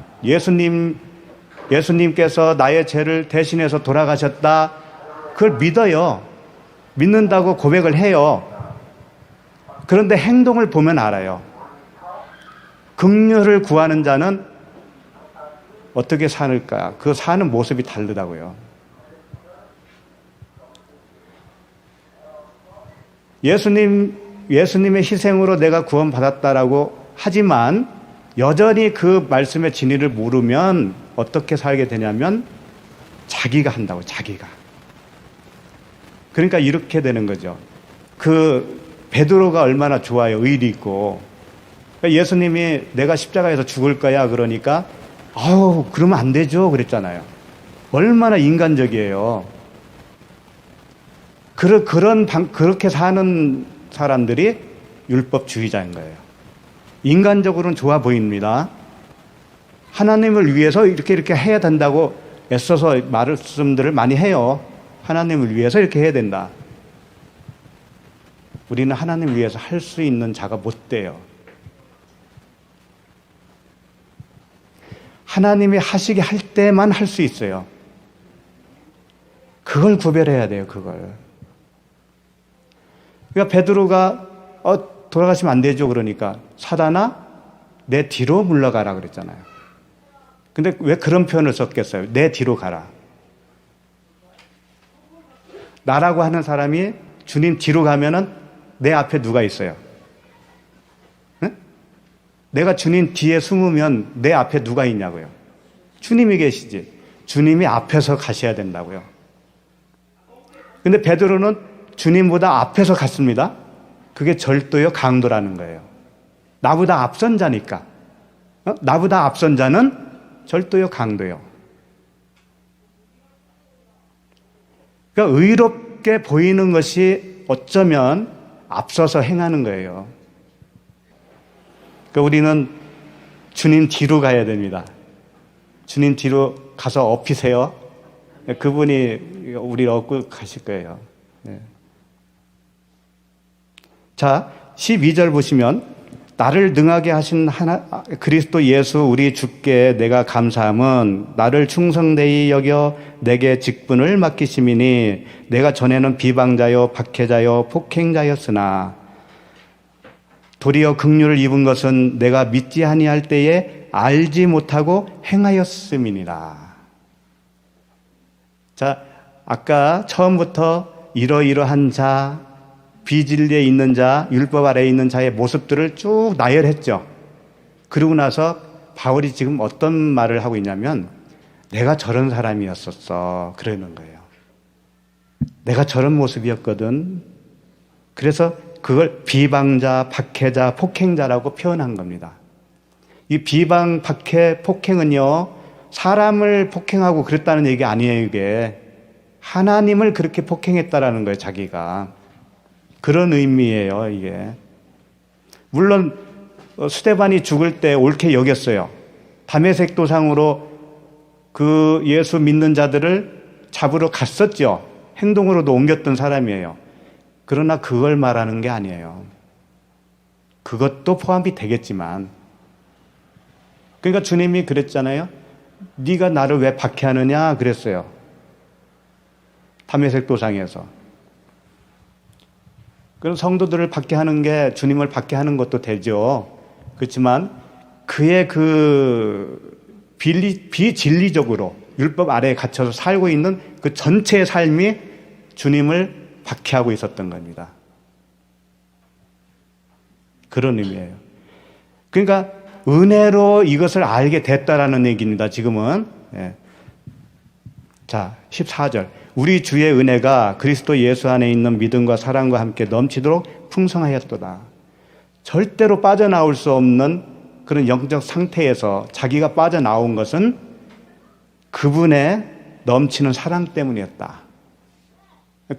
예수님께서 나의 죄를 대신해서 돌아가셨다. 그걸 믿어요. 믿는다고 고백을 해요. 그런데 행동을 보면 알아요. 긍휼을 구하는 자는 어떻게 살까? 그 사는 모습이 다르다고요. 예수님의 희생으로 내가 구원받았다라고 하지만 여전히 그 말씀의 진리를 모르면 어떻게 살게 되냐면 자기가 한다고, 자기가. 그러니까 이렇게 되는 거죠. 그 베드로가 얼마나 좋아요. 의리 있고. 그러니까 예수님이 내가 십자가에서 죽을 거야 그러니까 아우 그러면 안 되죠 그랬잖아요. 얼마나 인간적이에요. 그렇게 사는 사람들이 율법주의자인 거예요. 인간적으로는 좋아 보입니다. 하나님을 위해서 이렇게 해야 된다고 애써서 말씀들을 많이 해요. 하나님을 위해서 이렇게 해야 된다. 우리는 하나님을 위해서 할 수 있는 자가 못 돼요. 하나님이 하시게 할 때만 할 수 있어요. 그걸 구별해야 돼요. 그걸. 그러니까 베드로가 돌아가시면 안 되죠. 그러니까 사단아 내 뒤로 물러가라 그랬잖아요. 근데 왜 그런 표현을 썼겠어요? 내 뒤로 가라. 나라고 하는 사람이 주님 뒤로 가면은 내 앞에 누가 있어요? 응? 내가 주님 뒤에 숨으면 내 앞에 누가 있냐고요? 주님이 계시지. 주님이 앞에서 가셔야 된다고요. 근데 베드로는 주님보다 앞에서 갔습니다. 그게 절도요 강도라는 거예요. 나보다 앞선 자니까. 나보다 앞선 자는 절도요 강도요. 그러니까 의롭게 보이는 것이 어쩌면 앞서서 행하는 거예요. 그러니까 우리는 주님 뒤로 가야 됩니다. 주님 뒤로 가서 엎이세요. 그분이 우리를 얻고 가실 거예요. 네. 자, 12절 보시면 나를 능하게 하신 그리스도 예수 우리 주께 내가 감사함은 나를 충성되이 여겨 내게 직분을 맡기심이니 내가 전에는 비방자요 박해자요 폭행자였으나 도리어 긍휼을 입은 것은 내가 믿지 아니할 때에 알지 못하고 행하였음이니라. 자, 아까 처음부터 이러이러한 자, 비진리에 있는 자, 율법 아래에 있는 자의 모습들을 쭉 나열했죠. 그러고 나서 바울이 지금 어떤 말을 하고 있냐면 내가 저런 사람이었었어. 그러는 거예요. 내가 저런 모습이었거든. 그래서 그걸 비방자, 박해자, 폭행자라고 표현한 겁니다. 이 비방, 박해, 폭행은요, 사람을 폭행하고 그랬다는 얘기 아니에요, 이게. 하나님을 그렇게 폭행했다라는 거예요, 자기가. 그런 의미예요, 이게. 물론 스데반이 죽을 때 옳게 여겼어요. 다메섹 도상으로 그 예수 믿는 자들을 잡으러 갔었죠. 행동으로도 옮겼던 사람이에요. 그러나 그걸 말하는 게 아니에요. 그것도 포함이 되겠지만. 그러니까 주님이 그랬잖아요. 네가 나를 왜 박해하느냐 그랬어요. 다메섹 도상에서. 그럼 성도들을 박해하는 게 주님을 박해하는 것도 되죠. 그렇지만 그의 그 비진리적으로 율법 아래에 갇혀서 살고 있는 그 전체의 삶이 주님을 박해하고 있었던 겁니다. 그런 의미예요. 그러니까 은혜로 이것을 알게 됐다라는 얘기입니다. 지금은. 예. 자, 14절. 우리 주의 은혜가 그리스도 예수 안에 있는 믿음과 사랑과 함께 넘치도록 풍성하였도다. 절대로 빠져나올 수 없는 그런 영적 상태에서 자기가 빠져나온 것은 그분의 넘치는 사랑 때문이었다.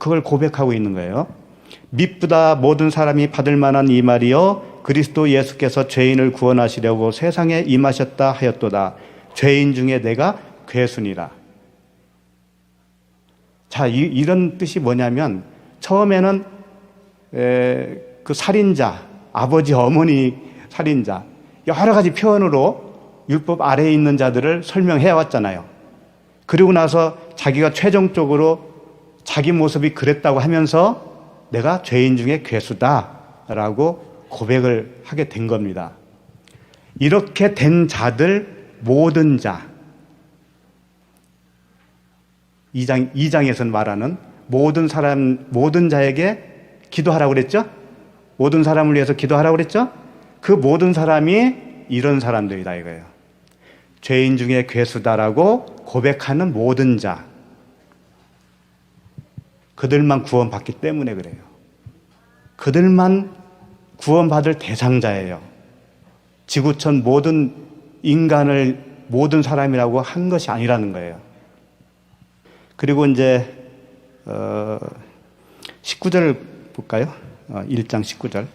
그걸 고백하고 있는 거예요. 믿보다 모든 사람이 받을 만한 이 말이요 그리스도 예수께서 죄인을 구원하시려고 세상에 임하셨다 하였도다. 죄인 중에 내가 괴순이라. 자, 이런 뜻이 뭐냐면 처음에는 그 살인자, 아버지, 어머니 살인자 여러 가지 표현으로 율법 아래에 있는 자들을 설명해 왔잖아요. 그리고 나서 자기가 최종적으로 자기 모습이 그랬다고 하면서 내가 죄인 중에 괴수다라고 고백을 하게 된 겁니다. 이렇게 된 자들 모든 자 2장에서 말하는 모든 사람, 모든 자에게 기도하라고 그랬죠? 모든 사람을 위해서 기도하라고 그랬죠? 그 모든 사람이 이런 사람들이다 이거예요. 죄인 중에 괴수다라고 고백하는 모든 자. 그들만 구원받기 때문에 그래요. 그들만 구원받을 대상자예요. 지구촌 모든 인간을 모든 사람이라고 한 것이 아니라는 거예요. 그리고 이제 19절 볼까요? 1장 19절.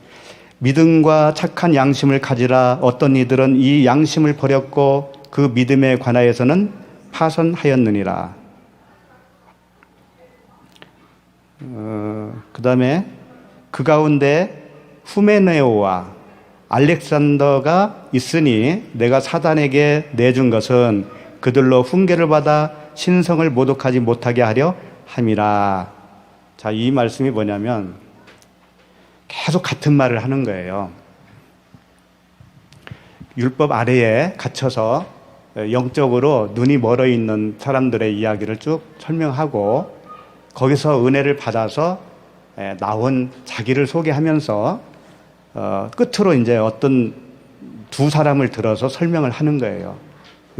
믿음과 착한 양심을 가지라. 어떤 이들은 이 양심을 버렸고 그 믿음에 관하여서는 파선하였느니라. 그 다음에 그 가운데 후메네오와 알렉산더가 있으니 내가 사단에게 내준 것은 그들로 훈계를 받아 신성을 모독하지 못하게 하려 함이라. 자, 이 말씀이 뭐냐면 계속 같은 말을 하는 거예요. 율법 아래에 갇혀서 영적으로 눈이 멀어 있는 사람들의 이야기를 쭉 설명하고 거기서 은혜를 받아서 나온 자기를 소개하면서 끝으로 이제 어떤 두 사람을 들어서 설명을 하는 거예요.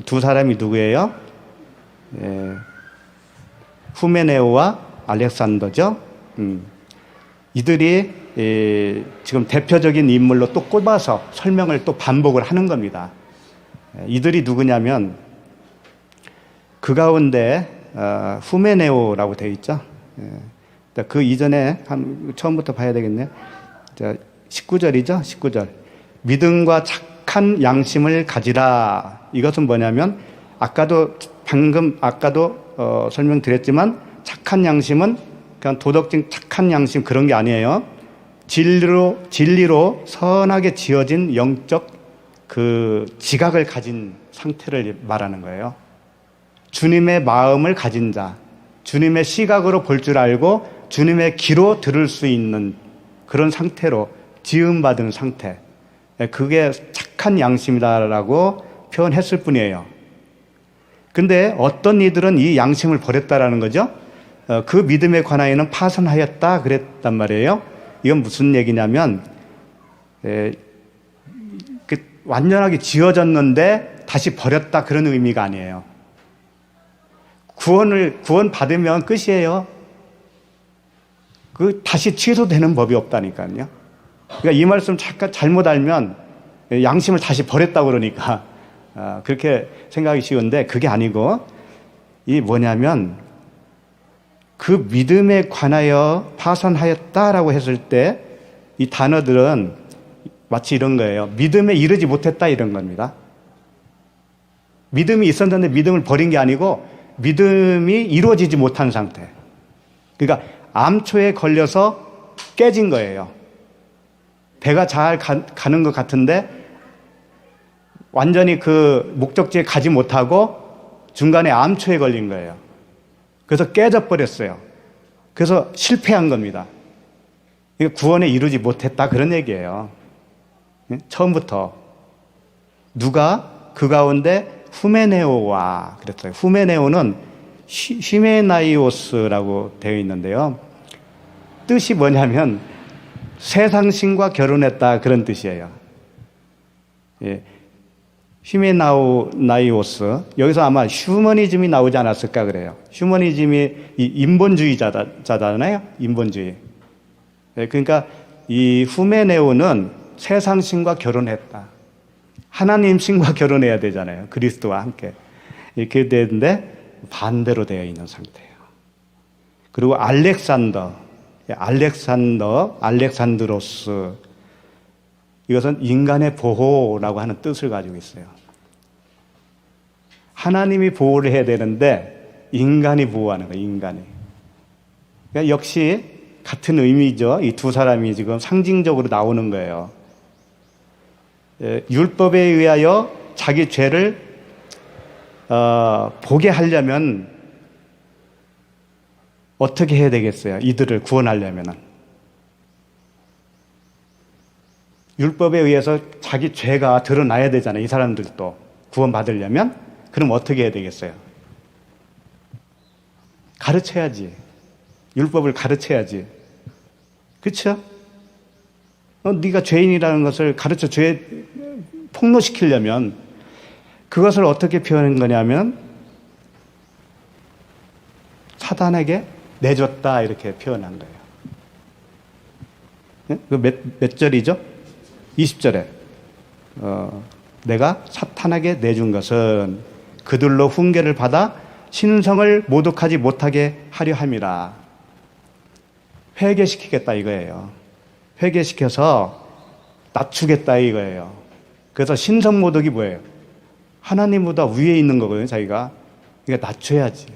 두 사람이 누구예요? 후메네오와 알렉산더죠. 이들이 지금 대표적인 인물로 또 꼽아서 설명을 또 반복을 하는 겁니다. 이들이 누구냐면 그 가운데 후메네오라고 되어 있죠. 그 이전에 처음부터 봐야 되겠네요. 19절이죠. 19절. 믿음과 착한 양심을 가지라. 이것은 뭐냐면 아까도 설명드렸지만 착한 양심은 그냥 도덕적 착한 양심 그런 게 아니에요. 진리로 선하게 지어진 영적 그 지각을 가진 상태를 말하는 거예요. 주님의 마음을 가진 자, 주님의 시각으로 볼 줄 알고 주님의 귀로 들을 수 있는 그런 상태로 지음받은 상태. 그게 착한 양심이다라고 표현했을 뿐이에요. 근데 어떤 이들은 이 양심을 버렸다라는 거죠. 그 믿음에 관하여는 파선하였다 그랬단 말이에요. 이건 무슨 얘기냐면 완전하게 지어졌는데 다시 버렸다 그런 의미가 아니에요. 구원 받으면 끝이에요. 다시 취소되는 법이 없다니까요. 그러니까 이 말씀 잠깐 잘못 알면 양심을 다시 버렸다고 그러니까 그렇게 생각이 쉬운데 그게 아니고 이 뭐냐면 그 믿음에 관하여 파선하였다라고 했을 때 이 단어들은 마치 이런 거예요. 믿음에 이르지 못했다 이런 겁니다. 믿음이 있었는데 믿음을 버린 게 아니고 믿음이 이루어지지 못한 상태. 그러니까 암초에 걸려서 깨진 거예요. 배가 잘 가는 것 같은데 완전히 그 목적지에 가지 못하고 중간에 암초에 걸린 거예요. 그래서 깨져버렸어요. 그래서 실패한 겁니다. 구원에 이루지 못했다 그런 얘기예요. 처음부터. 누가 그 가운데 후메네오와 그랬어요. 후메네오는 히메나이오스라고 되어 있는데요. 뜻이 뭐냐면 세상신과 결혼했다 그런 뜻이에요. 히메나이오스 여기서 아마 휴머니즘이 나오지 않았을까 그래요. 휴머니즘이 인본주의자잖아요. 인본주의. 그러니까 이 후메네오는 세상신과 결혼했다. 하나님 신과 결혼해야 되잖아요. 그리스도와 함께. 이렇게 되는데 반대로 되어 있는 상태예요. 그리고 알렉산드로스. 이것은 인간의 보호라고 하는 뜻을 가지고 있어요. 하나님이 보호를 해야 되는데 인간이 보호하는 거예요. 인간이. 그러니까 역시 같은 의미죠. 이 두 사람이 지금 상징적으로 나오는 거예요. 율법에 의하여 자기 죄를 보게 하려면 어떻게 해야 되겠어요? 이들을 구원하려면은. 율법에 의해서 자기 죄가 드러나야 되잖아요. 이 사람들도 구원받으려면. 그럼 어떻게 해야 되겠어요? 가르쳐야지. 율법을 가르쳐야지. 그렇죠? 네가 죄인이라는 것을 가르쳐 죄 폭로시키려면 그것을 어떻게 표현한 거냐면 사단에게 내줬다 이렇게 표현한 거예요. 몇 절이죠? 20절에 내가 사탄에게 내준 것은 그들로 훈계를 받아 신성을 모독하지 못하게 하려 함이라. 회개시키겠다 이거예요. 회개시켜서 낮추겠다 이거예요. 그래서 신성 모독이 뭐예요? 하나님보다 위에 있는 거거든요, 자기가. 그러니까 낮춰야지.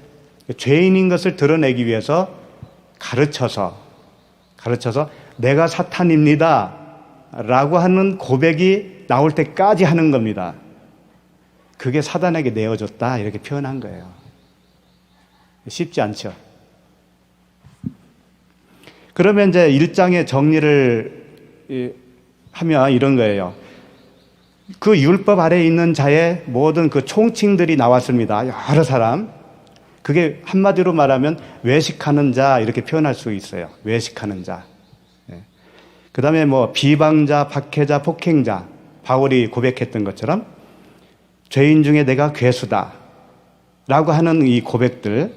죄인인 것을 드러내기 위해서 가르쳐서 내가 사탄입니다 라고 하는 고백이 나올 때까지 하는 겁니다. 그게 사단에게 내어줬다 이렇게 표현한 거예요. 쉽지 않죠. 그러면 이제 1장의 정리를 하면 이런 거예요. 그 율법 아래에 있는 자의 모든 그 총칭들이 나왔습니다. 여러 사람. 그게 한마디로 말하면 외식하는 자 이렇게 표현할 수 있어요. 외식하는 자. 그 다음에 뭐 비방자, 박해자, 폭행자, 바울이 고백했던 것처럼 죄인 중에 내가 괴수다 라고 하는 이 고백들,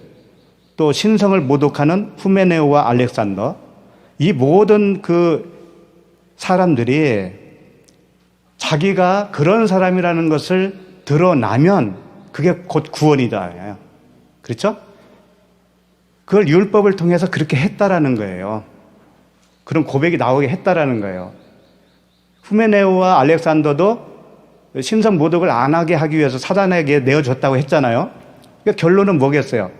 또 신성을 모독하는 후메네오와 알렉산더, 이 모든 그 사람들이 자기가 그런 사람이라는 것을 드러나면 그게 곧 구원이다. 그렇죠? 그걸 율법을 통해서 그렇게 했다라는 거예요. 그런 고백이 나오게 했다라는 거예요. 후메네오와 알렉산더도 신성 모독을 안 하게 하기 위해서 사단에게 내어줬다고 했잖아요. 그러니까 결론은 뭐겠어요?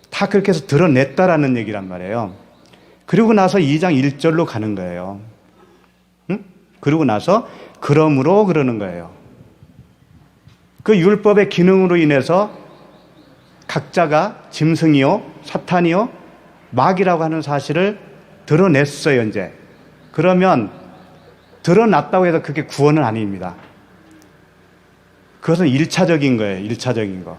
다 그렇게 해서 드러냈다라는 얘기란 말이에요. 그리고 나서 2장 1절로 가는 거예요. 응? 그리고 나서 그러므로 그러는 거예요. 그 율법의 기능으로 인해서 각자가 짐승이요, 사탄이요, 마귀라고 하는 사실을 드러냈어요, 이제. 그러면 드러났다고 해서 그게 구원은 아닙니다. 그것은 1차적인 거예요, 1차적인 거.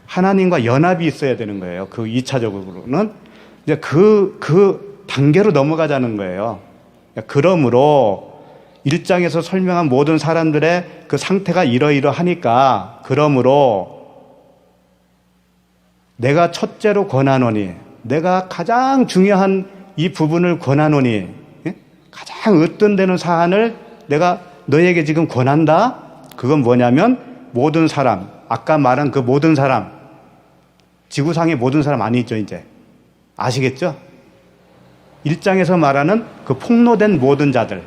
하나님과 연합이 있어야 되는 거예요. 그 2차적으로는. 이제 그 단계로 넘어가자는 거예요. 그러므로 1장에서 설명한 모든 사람들의 그 상태가 이러이러하니까, 그러므로 내가 첫째로 권하노니, 내가 가장 중요한 이 부분을 권하노니, 가장 으뜸되는 사안을 내가 너에게 지금 권한다. 그건 뭐냐면 모든 사람, 아까 말한 그 모든 사람, 지구상의 모든 사람 아니죠, 이제. 아시겠죠? 1장에서 말하는 그 폭로된 모든 자들,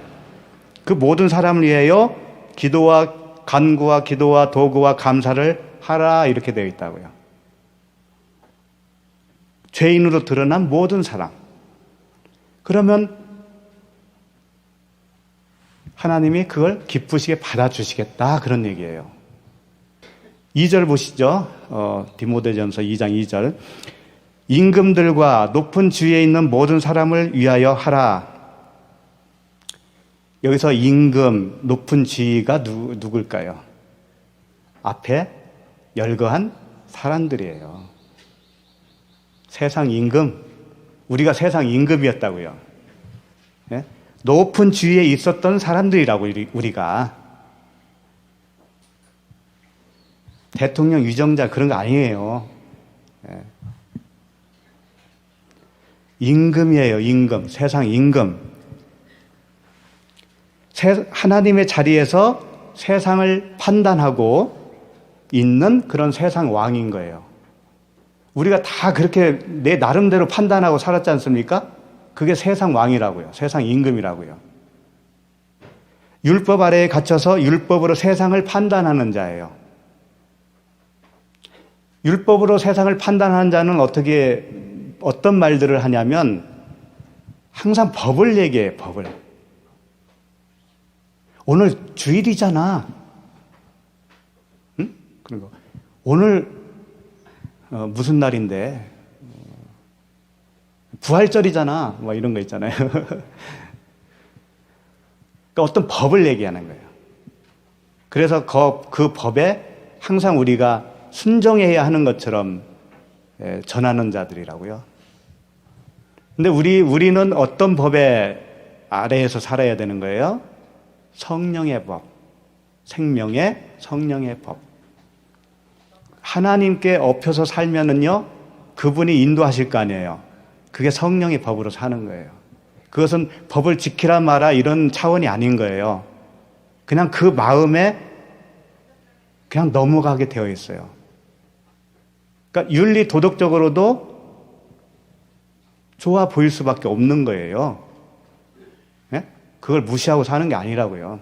그 모든 사람을 위하여 기도와 간구와 기도와 도구와 감사를 하라 이렇게 되어 있다고요. 죄인으로 드러난 모든 사람. 그러면 하나님이 그걸 기쁘시게 받아주시겠다 그런 얘기예요. 2절 보시죠. 디모데전서 2장 2절. 임금들과 높은 지위에 있는 모든 사람을 위하여 하라. 여기서 임금, 높은 지위가 누굴까요? 앞에 열거한 사람들이에요. 세상 임금, 우리가 세상 임금이었다고요. 예? 높은 지위에 있었던 사람들이라고 우리가. 대통령 위정자 그런 거 아니에요. 예. 임금이에요, 임금. 세상 임금. 하나님의 자리에서 세상을 판단하고 있는 그런 세상 왕인 거예요. 우리가 다 그렇게 내 나름대로 판단하고 살았지 않습니까? 그게 세상 왕이라고요. 세상 임금이라고요. 율법 아래에 갇혀서 율법으로 세상을 판단하는 자예요. 율법으로 세상을 판단하는 자는 어떤 말들을 하냐면 항상 법을 얘기해요. 법을. 오늘 주일이잖아. 응? 그리고 오늘 무슨 날인데 부활절이잖아. 뭐 이런 거 있잖아요. 그러니까 어떤 법을 얘기하는 거예요. 그래서 그 법에 항상 우리가 순종해야 하는 것처럼 전하는 자들이라고요. 근데 우리는 어떤 법의 아래에서 살아야 되는 거예요? 성령의 법, 생명의 성령의 법. 하나님께 엎혀서 살면은요, 그분이 인도하실 거 아니에요. 그게 성령의 법으로 사는 거예요. 그것은 법을 지키라 마라 이런 차원이 아닌 거예요. 그냥 그 마음에 그냥 넘어가게 되어 있어요. 그러니까 윤리 도덕적으로도 좋아 보일 수밖에 없는 거예요. 예? 그걸 무시하고 사는 게 아니라고요.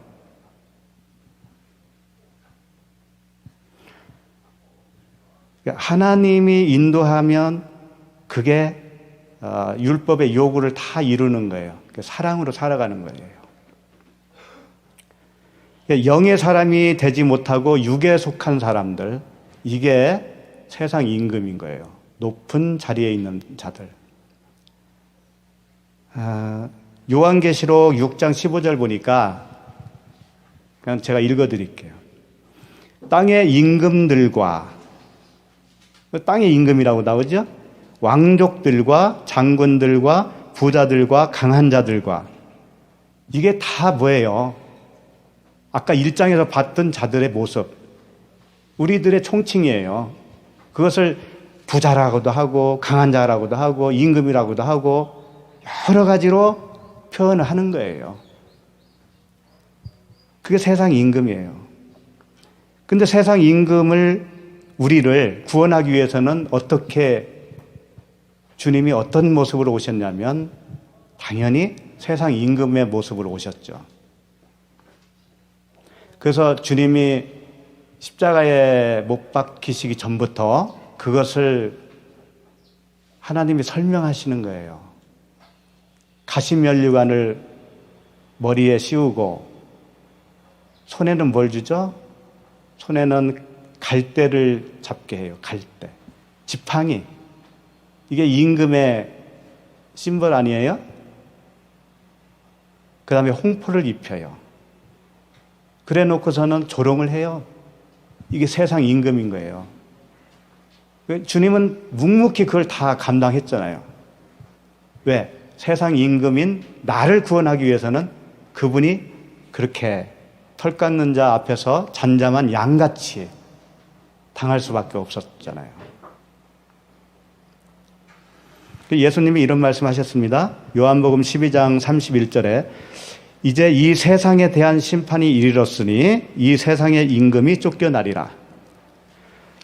그러니까 하나님이 인도하면 그게 율법의 요구를 다 이루는 거예요. 사랑으로 살아가는 거예요. 영의 사람이 되지 못하고 육에 속한 사람들, 이게 세상 임금인 거예요. 높은 자리에 있는 자들. 요한계시록 6장 15절 보니까 그냥 제가 읽어드릴게요. 땅의 임금들과, 땅의 임금이라고 나오죠? 왕족들과 장군들과 부자들과 강한 자들과, 이게 다 뭐예요? 아까 1장에서 봤던 자들의 모습, 우리들의 총칭이에요. 그것을 부자라고도 하고 강한 자라고도 하고 임금이라고도 하고 여러 가지로 표현을 하는 거예요. 그게 세상 임금이에요. 근데 세상 임금을, 우리를 구원하기 위해서는 어떻게, 주님이 어떤 모습으로 오셨냐면 당연히 세상 임금의 모습으로 오셨죠. 그래서 주님이 십자가에 못 박히시기 전부터 그것을 하나님이 설명하시는 거예요. 가시면류관을 머리에 씌우고 손에는 뭘 주죠? 손에는 갈대를 잡게 해요. 갈대. 지팡이. 이게 임금의 심벌 아니에요? 그 다음에 홍포를 입혀요. 그래 놓고서는 조롱을 해요. 이게 세상 임금인 거예요. 주님은 묵묵히 그걸 다 감당했잖아요. 왜? 세상 임금인 나를 구원하기 위해서는 그분이 그렇게 털 깎는 자 앞에서 잠잠한 양같이 당할 수밖에 없었잖아요. 예수님이 이런 말씀하셨습니다. 요한복음 12장 31절에 이제 이 세상에 대한 심판이 이르렀으니 이 세상의 임금이 쫓겨나리라.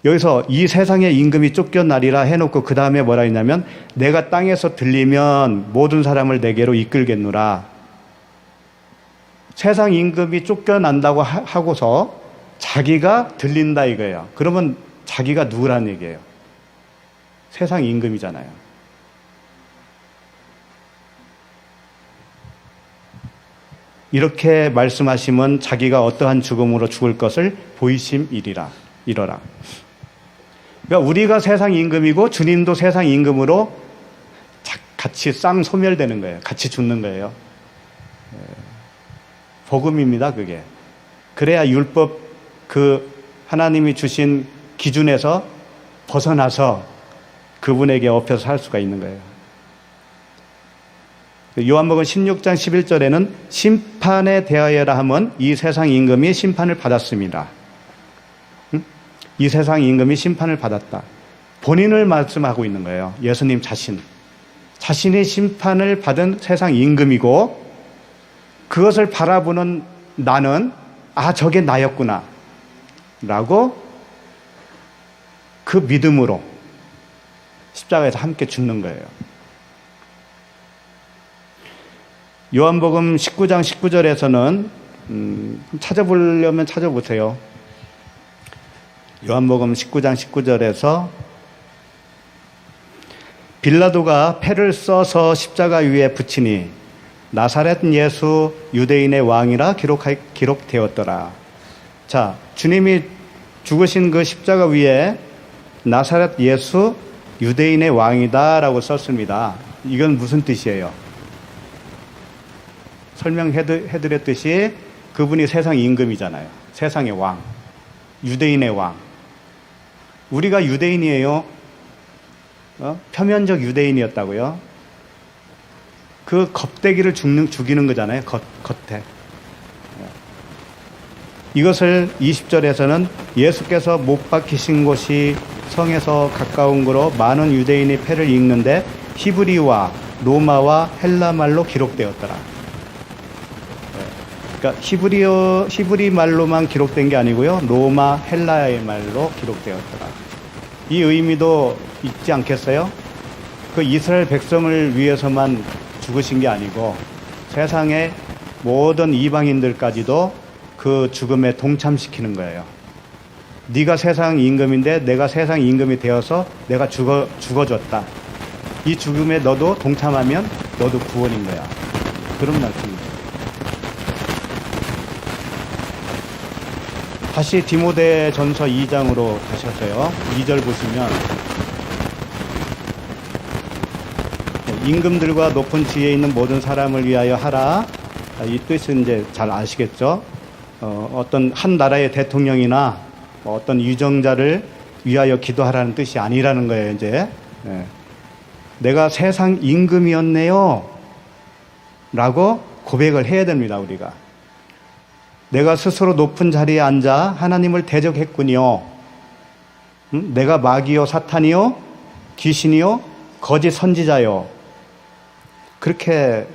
여기서 이 세상의 임금이 쫓겨나리라 해놓고 그 다음에 뭐라 했냐면 내가 땅에서 들리면 모든 사람을 내게로 이끌겠노라. 세상 임금이 쫓겨난다고 하고서 자기가 들린다 이거예요. 그러면 자기가 누구라는 얘기예요? 세상 임금이잖아요. 이렇게 말씀하시면 자기가 어떠한 죽음으로 죽을 것을 보이심이리라. 이러라. 그러니까 우리가 세상 임금이고 주님도 세상 임금으로 같이 쌍소멸되는 거예요. 같이 죽는 거예요. 복음입니다, 그게. 그래야 율법, 그 하나님이 주신 기준에서 벗어나서 그분에게 업혀서 살 수가 있는 거예요. 요한복음 16장 11절에는 심판에 대하여라 하면 이 세상 임금이 심판을 받았습니다. 이 세상 임금이 심판을 받았다. 본인을 말씀하고 있는 거예요. 예수님 자신이 심판을 받은 세상 임금이고 그것을 바라보는 나는 저게 나였구나 라고 그 믿음으로 십자가에서 함께 죽는 거예요. 요한복음 19장 19절에서는 찾아보려면 찾아보세요. 요한복음 19장 19절에서 빌라도가 패를 써서 십자가 위에 붙이니 나사렛 예수 유대인의 왕이라 기록되었더라. 자, 주님이 죽으신 그 십자가 위에 나사렛 예수 유대인의 왕이다라고 썼습니다. 이건 무슨 뜻이에요? 설명해드렸듯이 그분이 세상 임금이잖아요. 세상의 왕, 유대인의 왕. 우리가 유대인이에요. 표면적 유대인이었다고요. 그 겁대기를 죽이는 거잖아요. 겉에. 이것을 20절에서는 예수께서 못 박히신 곳이 성에서 가까운 거로 많은 유대인이 패를 입는데 히브리와 로마와 헬라 말로 기록되었더라. 그러니까 히브리 말로만 기록된 게 아니고요. 로마, 헬라의 말로 기록되었더라. 이 의미도 있지 않겠어요? 그 이스라엘 백성을 위해서만 죽으신 게 아니고 세상의 모든 이방인들까지도 그 죽음에 동참시키는 거예요. 네가 세상 임금인데 내가 세상 임금이 되어서 내가 죽어줬다. 이 죽음에 너도 동참하면 너도 구원인 거야. 그런 말씀입니다. 다시 디모데전서 2장으로 가셔서요. 2절 보시면 임금들과 높은 지위에 있는 모든 사람을 위하여 하라. 이 뜻은 이제 잘 아시겠죠? 어떤 한 나라의 대통령이나 어떤 유정자를 위하여 기도하라는 뜻이 아니라는 거예요, 이제. 내가 세상 임금이었네요. 라고 고백을 해야 됩니다, 우리가. 내가 스스로 높은 자리에 앉아 하나님을 대적했군요. 내가 마귀요, 사탄이요, 귀신이요, 거짓 선지자요. 그렇게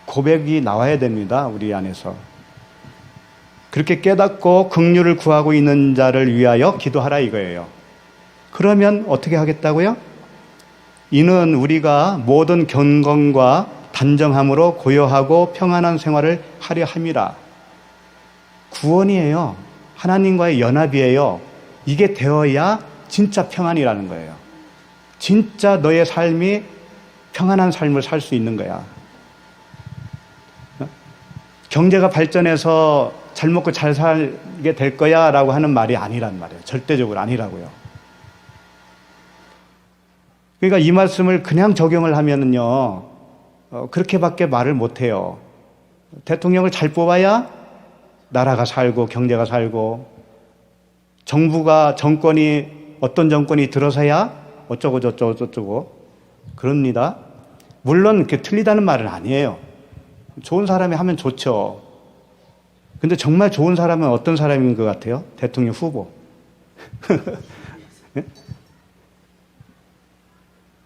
고백이 나와야 됩니다, 우리 안에서. 그렇게 깨닫고 긍휼을 구하고 있는 자를 위하여 기도하라 이거예요. 그러면 어떻게 하겠다고요? 이는 우리가 모든 경건과 단정함으로 고요하고 평안한 생활을 하려 함이라. 구원이에요. 하나님과의 연합이에요. 이게 되어야 진짜 평안이라는 거예요. 진짜 너의 삶이 평안한 삶을 살 수 있는 거야. 경제가 발전해서 잘 먹고 잘 살게 될 거야 라고 하는 말이 아니란 말이에요. 절대적으로 아니라고요. 그러니까 이 말씀을 그냥 적용을 하면은요, 그렇게밖에 말을 못해요. 대통령을 잘 뽑아야 나라가 살고 경제가 살고, 정권이 어떤 정권이 들어서야 어쩌고 저쩌고 그럽니다. 물론 그렇게 틀리다는 말은 아니에요. 좋은 사람이 하면 좋죠. 근데 정말 좋은 사람은 어떤 사람인 것 같아요? 대통령 후보. 네?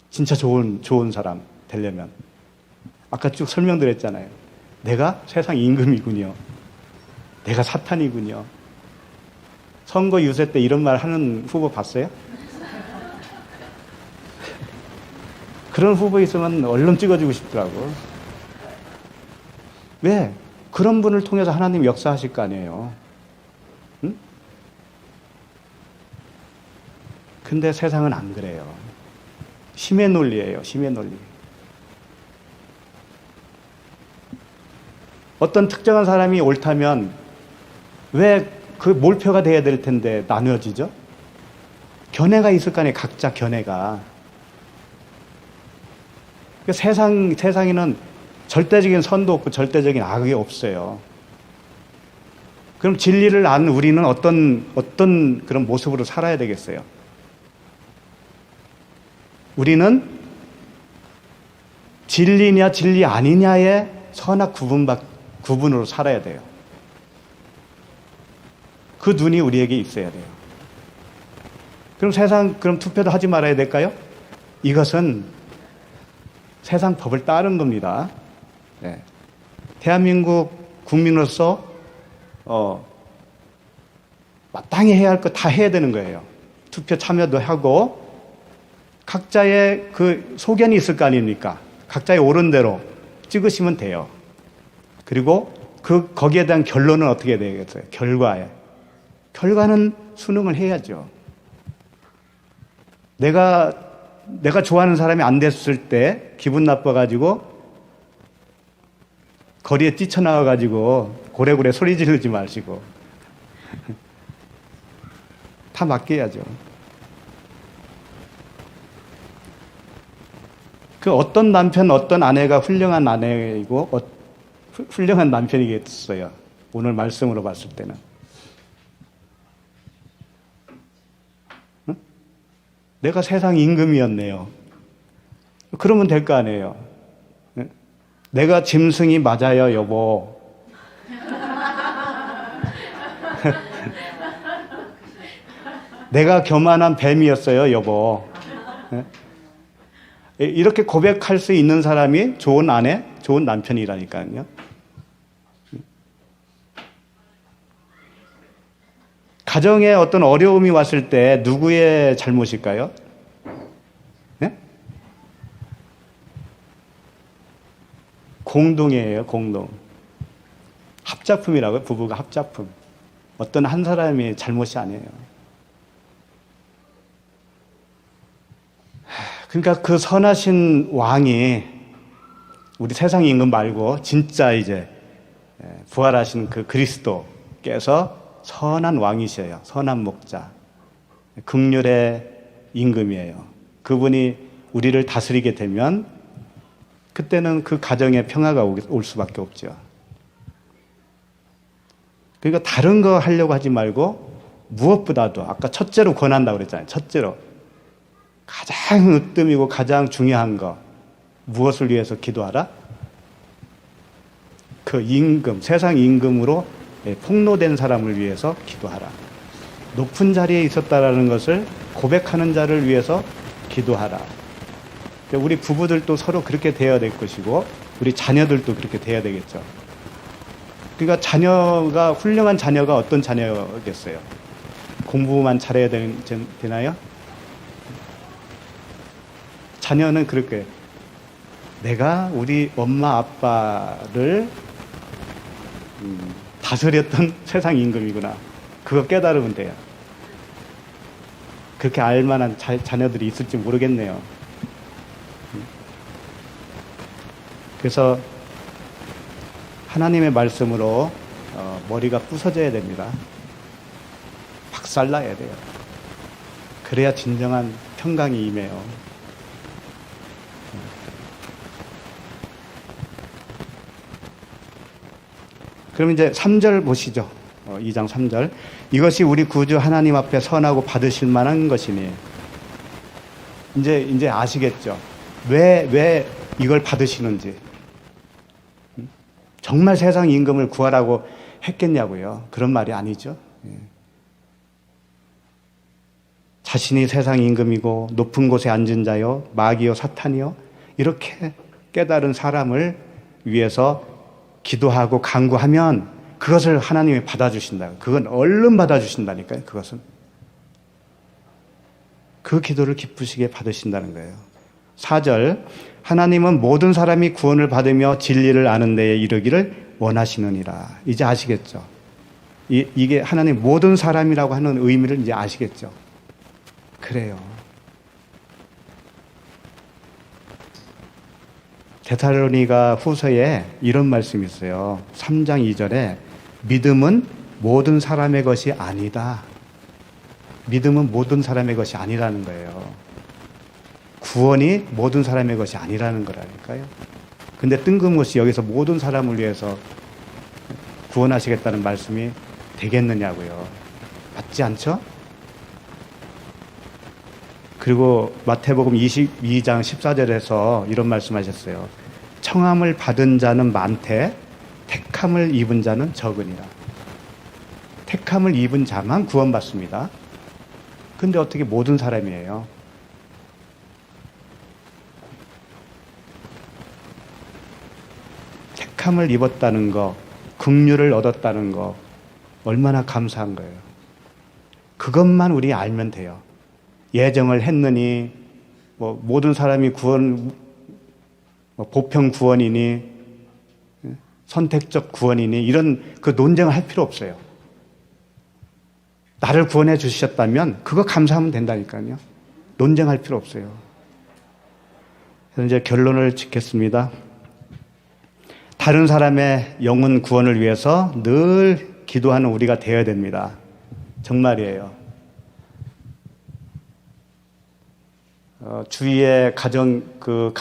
진짜 좋은 사람 되려면 아까 쭉 설명드렸잖아요. 내가 세상 임금이군요. 내가 사탄이군요. 선거 유세 때 이런 말 하는 후보 봤어요? 그런 후보 있으면 얼른 찍어주고 싶더라고. 왜? 그런 분을 통해서 하나님 역사하실 거 아니에요. 응? 근데 세상은 안 그래요. 힘의 논리예요. 힘의 논리. 어떤 특정한 사람이 옳다면 왜 그 몰표가 돼야 될 텐데 나누어지죠? 견해가 있을 거 아니에요. 각자 견해가. 그러니까 세상에는 절대적인 선도 없고 절대적인 악이 없어요. 그럼 진리를 아는 우리는 어떤 그런 모습으로 살아야 되겠어요? 우리는 진리냐 진리 아니냐의 선악 구분으로 살아야 돼요. 그 눈이 우리에게 있어야 돼요. 그럼 투표도 하지 말아야 될까요? 이것은 세상 법을 따른 겁니다. 네. 대한민국 국민으로서 마땅히 해야 할 거 다 해야 되는 거예요. 투표 참여도 하고 각자의 그 소견이 있을 거 아닙니까? 각자의 옳은 대로 찍으시면 돼요. 그리고 거기에 대한 결론은 어떻게 되겠어요? 결과는 수능을 해야죠. 내가 좋아하는 사람이 안 됐을 때 기분 나빠가지고 거리에 뛰쳐나와가지고 고래고래 소리 지르지 마시고 다 맡겨야죠. 그 어떤 남편, 어떤 아내가 훌륭한 아내이고 훌륭한 남편이겠어요. 오늘 말씀으로 봤을 때는. 응? 내가 세상 임금이었네요. 그러면 될 거 아니에요. 응? 내가 짐승이 맞아요, 여보. 내가 교만한 뱀이었어요, 여보. 응? 이렇게 고백할 수 있는 사람이 좋은 아내, 좋은 남편이라니까요. 가정에 어떤 어려움이 왔을 때 누구의 잘못일까요? 네? 공동이에요, 공동. 합작품이라고요, 부부가 합작품. 어떤 한 사람이 잘못이 아니에요. 그러니까 그 선하신 왕이 우리 세상 임금 말고 진짜 이제 부활하신 그 그리스도께서 선한 왕이셔요. 선한 목자. 긍휼의 임금이에요. 그분이 우리를 다스리게 되면 그때는 그 가정에 평화가 올 수밖에 없죠. 그러니까 다른 거 하려고 하지 말고 무엇보다도 아까 첫째로 권한다고 그랬잖아요. 첫째로. 가장 으뜸이고 가장 중요한 거 무엇을 위해서 기도하라? 그 임금, 세상 임금으로 폭로된 사람을 위해서 기도하라. 높은 자리에 있었다라는 것을 고백하는 자를 위해서 기도하라. 우리 부부들도 서로 그렇게 되어야 될 것이고 우리 자녀들도 그렇게 되어야 되겠죠. 그러니까 자녀가 훌륭한 자녀가 어떤 자녀겠어요? 공부만 잘해야 되나요? 자녀는 그렇게 내가 우리 엄마 아빠를 다스렸던 세상 임금이구나. 그거 깨달으면 돼요. 그렇게 알만한 자녀들이 있을지 모르겠네요. 그래서 하나님의 말씀으로 머리가 부서져야 됩니다. 박살나야 돼요. 그래야 진정한 평강이 임해요. 그럼 이제 3절 보시죠. 2장 3절. 이것이 우리 구주 하나님 앞에 선하고 받으실 만한 것이니. 이제 아시겠죠? 왜 이걸 받으시는지. 정말 세상 임금을 구하라고 했겠냐고요. 그런 말이 아니죠. 자신이 세상 임금이고 높은 곳에 앉은 자요, 마귀요, 사탄이요, 이렇게 깨달은 사람을 위해서 기도하고 간구하면 그것을 하나님이 받아주신다. 그건 얼른 받아주신다니까요. 그것은. 그 기도를 기쁘시게 받으신다는 거예요. 4절. 하나님은 모든 사람이 구원을 받으며 진리를 아는 데에 이르기를 원하시느니라. 이제 아시겠죠? 이게 하나님 모든 사람이라고 하는 의미를 이제 아시겠죠? 그래요. 데살로니가 후서에 이런 말씀이 있어요. 3장 2절에 믿음은 모든 사람의 것이 아니다. 믿음은 모든 사람의 것이 아니라는 거예요. 구원이 모든 사람의 것이 아니라는 거라니까요. 근데 뜬금없이 여기서 모든 사람을 위해서 구원하시겠다는 말씀이 되겠느냐고요. 맞지 않죠? 그리고 마태복음 22장 14절에서 이런 말씀하셨어요. 청함을 받은 자는 많되 택함을 입은 자는 적으니라. 택함을 입은 자만 구원받습니다. 근데 어떻게 모든 사람이에요? 택함을 입었다는 거, 긍휼을 얻었다는 거 얼마나 감사한 거예요. 그것만 우리 알면 돼요. 예정을 했느니 모든 사람이 구원, 보편 구원이니 선택적 구원이니 이런 그 논쟁을 할 필요 없어요. 나를 구원해 주셨다면 그거 감사하면 된다니까요. 논쟁할 필요 없어요. 그래서 이제 결론을 짓겠습니다. 다른 사람의 영혼 구원을 위해서 늘 기도하는 우리가 되어야 됩니다. 정말이에요. 주위의 가족들,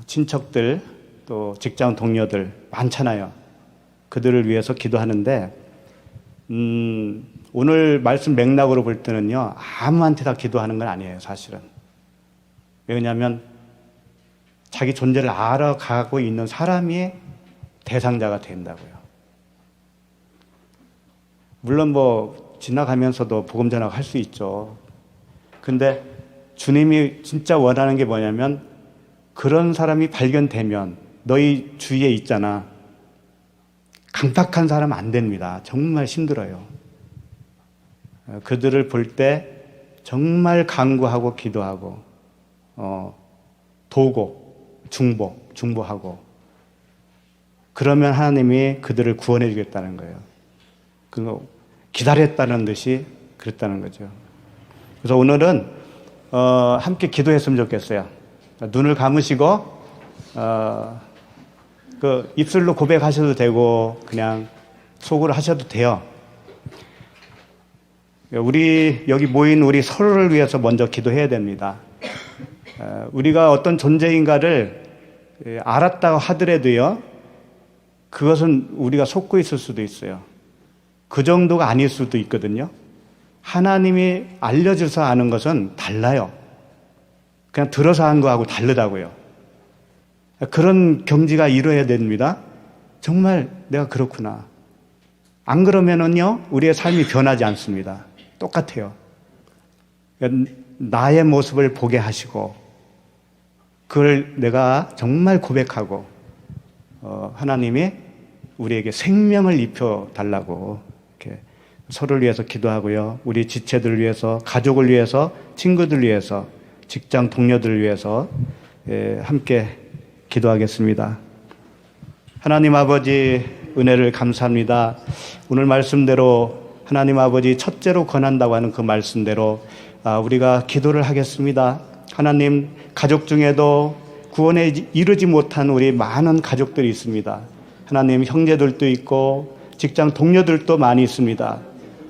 친척들, 또 직장 동료들 많잖아요. 그들을 위해서 기도하는데, 오늘 말씀 맥락으로 볼 때는요, 아무한테 다 기도하는 건 아니에요, 사실은. 왜냐하면 자기 존재를 알아가고 있는 사람이 대상자가 된다고요. 물론 지나가면서도 복음 전하고 할 수 있죠. 근데 주님이 진짜 원하는 게 뭐냐면 그런 사람이 발견되면 너희 주위에 있잖아. 강팍한 사람 안 됩니다. 정말 힘들어요. 그들을 볼 때 정말 간구하고 기도하고 도고 중보하고 그러면 하나님이 그들을 구원해 주겠다는 거예요. 그거 기다렸다는 듯이 그랬다는 거죠. 그래서 오늘은 함께 기도했으면 좋겠어요. 눈을 감으시고 그 입술로 고백하셔도 되고 그냥 속으로 하셔도 돼요. 우리 여기 모인 우리 서로를 위해서 먼저 기도해야 됩니다. 우리가 어떤 존재인가를 알았다고 하더라도요, 그것은 우리가 속고 있을 수도 있어요. 그 정도가 아닐 수도 있거든요. 하나님이 알려줘서 아는 것은 달라요. 그냥 들어서 한 거하고 다르다고요. 그런 경지가 이루어야 됩니다. 정말 내가 그렇구나. 안 그러면은요, 우리의 삶이 변하지 않습니다. 똑같아요. 나의 모습을 보게 하시고, 그걸 내가 정말 고백하고, 하나님이 우리에게 생명을 입혀 달라고 이렇게 서로를 위해서 기도하고요. 우리 지체들을 위해서, 가족을 위해서, 친구들 위해서, 직장 동료들을 위해서 함께 기도하겠습니다. 하나님 아버지 은혜를 감사합니다. 오늘 말씀대로 하나님 아버지 첫째로 권한다고 하는 그 말씀대로 우리가 기도를 하겠습니다. 하나님, 가족 중에도 구원에 이르지 못한 우리 많은 가족들이 있습니다. 하나님, 형제들도 있고 직장 동료들도 많이 있습니다.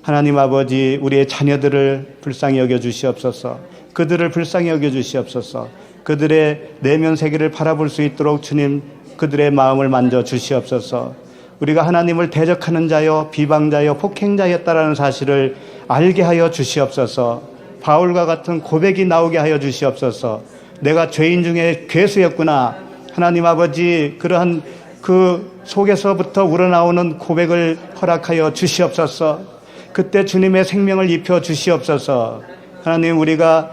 하나님 아버지, 우리의 자녀들을 불쌍히 여겨 주시옵소서. 그들을 불쌍히 여겨 주시옵소서. 그들의 내면 세계를 바라볼 수 있도록 주님, 그들의 마음을 만져 주시옵소서. 우리가 하나님을 대적하는 자여, 비방자여, 폭행자였다라는 사실을 알게 하여 주시옵소서. 바울과 같은 고백이 나오게 하여 주시옵소서. 내가 죄인 중에 괴수였구나. 하나님 아버지, 그러한 그 속에서부터 우러나오는 고백을 허락하여 주시옵소서. 그때 주님의 생명을 입혀 주시옵소서. 하나님, 우리가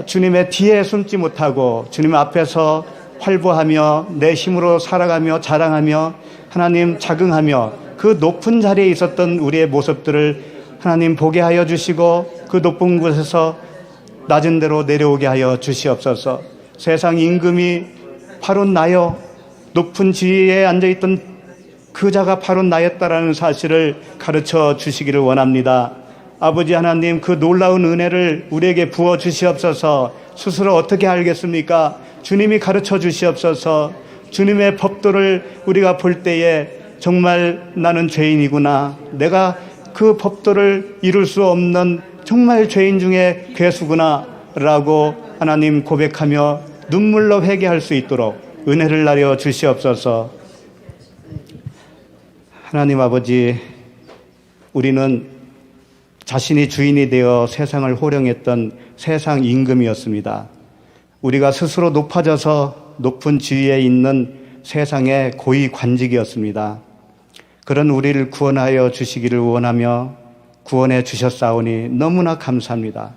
주님의 뒤에 숨지 못하고 주님 앞에서 활보하며 내 힘으로 살아가며 자랑하며 하나님 자긍하며 그 높은 자리에 있었던 우리의 모습들을 하나님 보게 하여 주시고 그 높은 곳에서 낮은 데로 내려오게 하여 주시옵소서. 세상 임금이 바로 나요, 높은 지위에 앉아있던 그 자가 바로 나였다라는 사실을 가르쳐 주시기를 원합니다. 아버지 하나님, 그 놀라운 은혜를 우리에게 부어 주시옵소서. 스스로 어떻게 알겠습니까? 주님이 가르쳐 주시옵소서. 주님의 법도를 우리가 볼 때에 정말 나는 죄인이구나, 내가 그 법도를 이룰 수 없는 정말 죄인 중에 괴수구나 라고 하나님 고백하며 눈물로 회개할 수 있도록 은혜를 나려 주시옵소서. 하나님 아버지, 우리는 자신이 주인이 되어 세상을 호령했던 세상 임금이었습니다. 우리가 스스로 높아져서 높은 지위에 있는 세상의 고위 관직이었습니다. 그런 우리를 구원하여 주시기를 원하며 구원해 주셨사오니 너무나 감사합니다.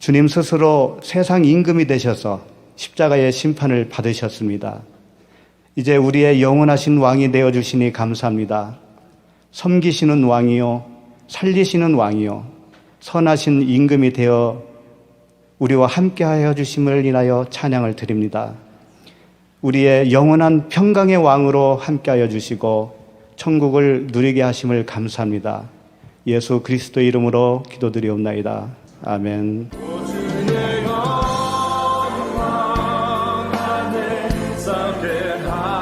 주님 스스로 세상 임금이 되셔서 십자가의 심판을 받으셨습니다. 이제 우리의 영원하신 왕이 되어주시니 감사합니다. 섬기시는 왕이요, 살리시는 왕이요, 선하신 임금이 되어 우리와 함께하여 주심을 인하여 찬양을 드립니다. 우리의 영원한 평강의 왕으로 함께하여 주시고 천국을 누리게 하심을 감사합니다. 예수 그리스도의 이름으로 기도드리옵나이다. 아멘. 주의 영광 안에 사배하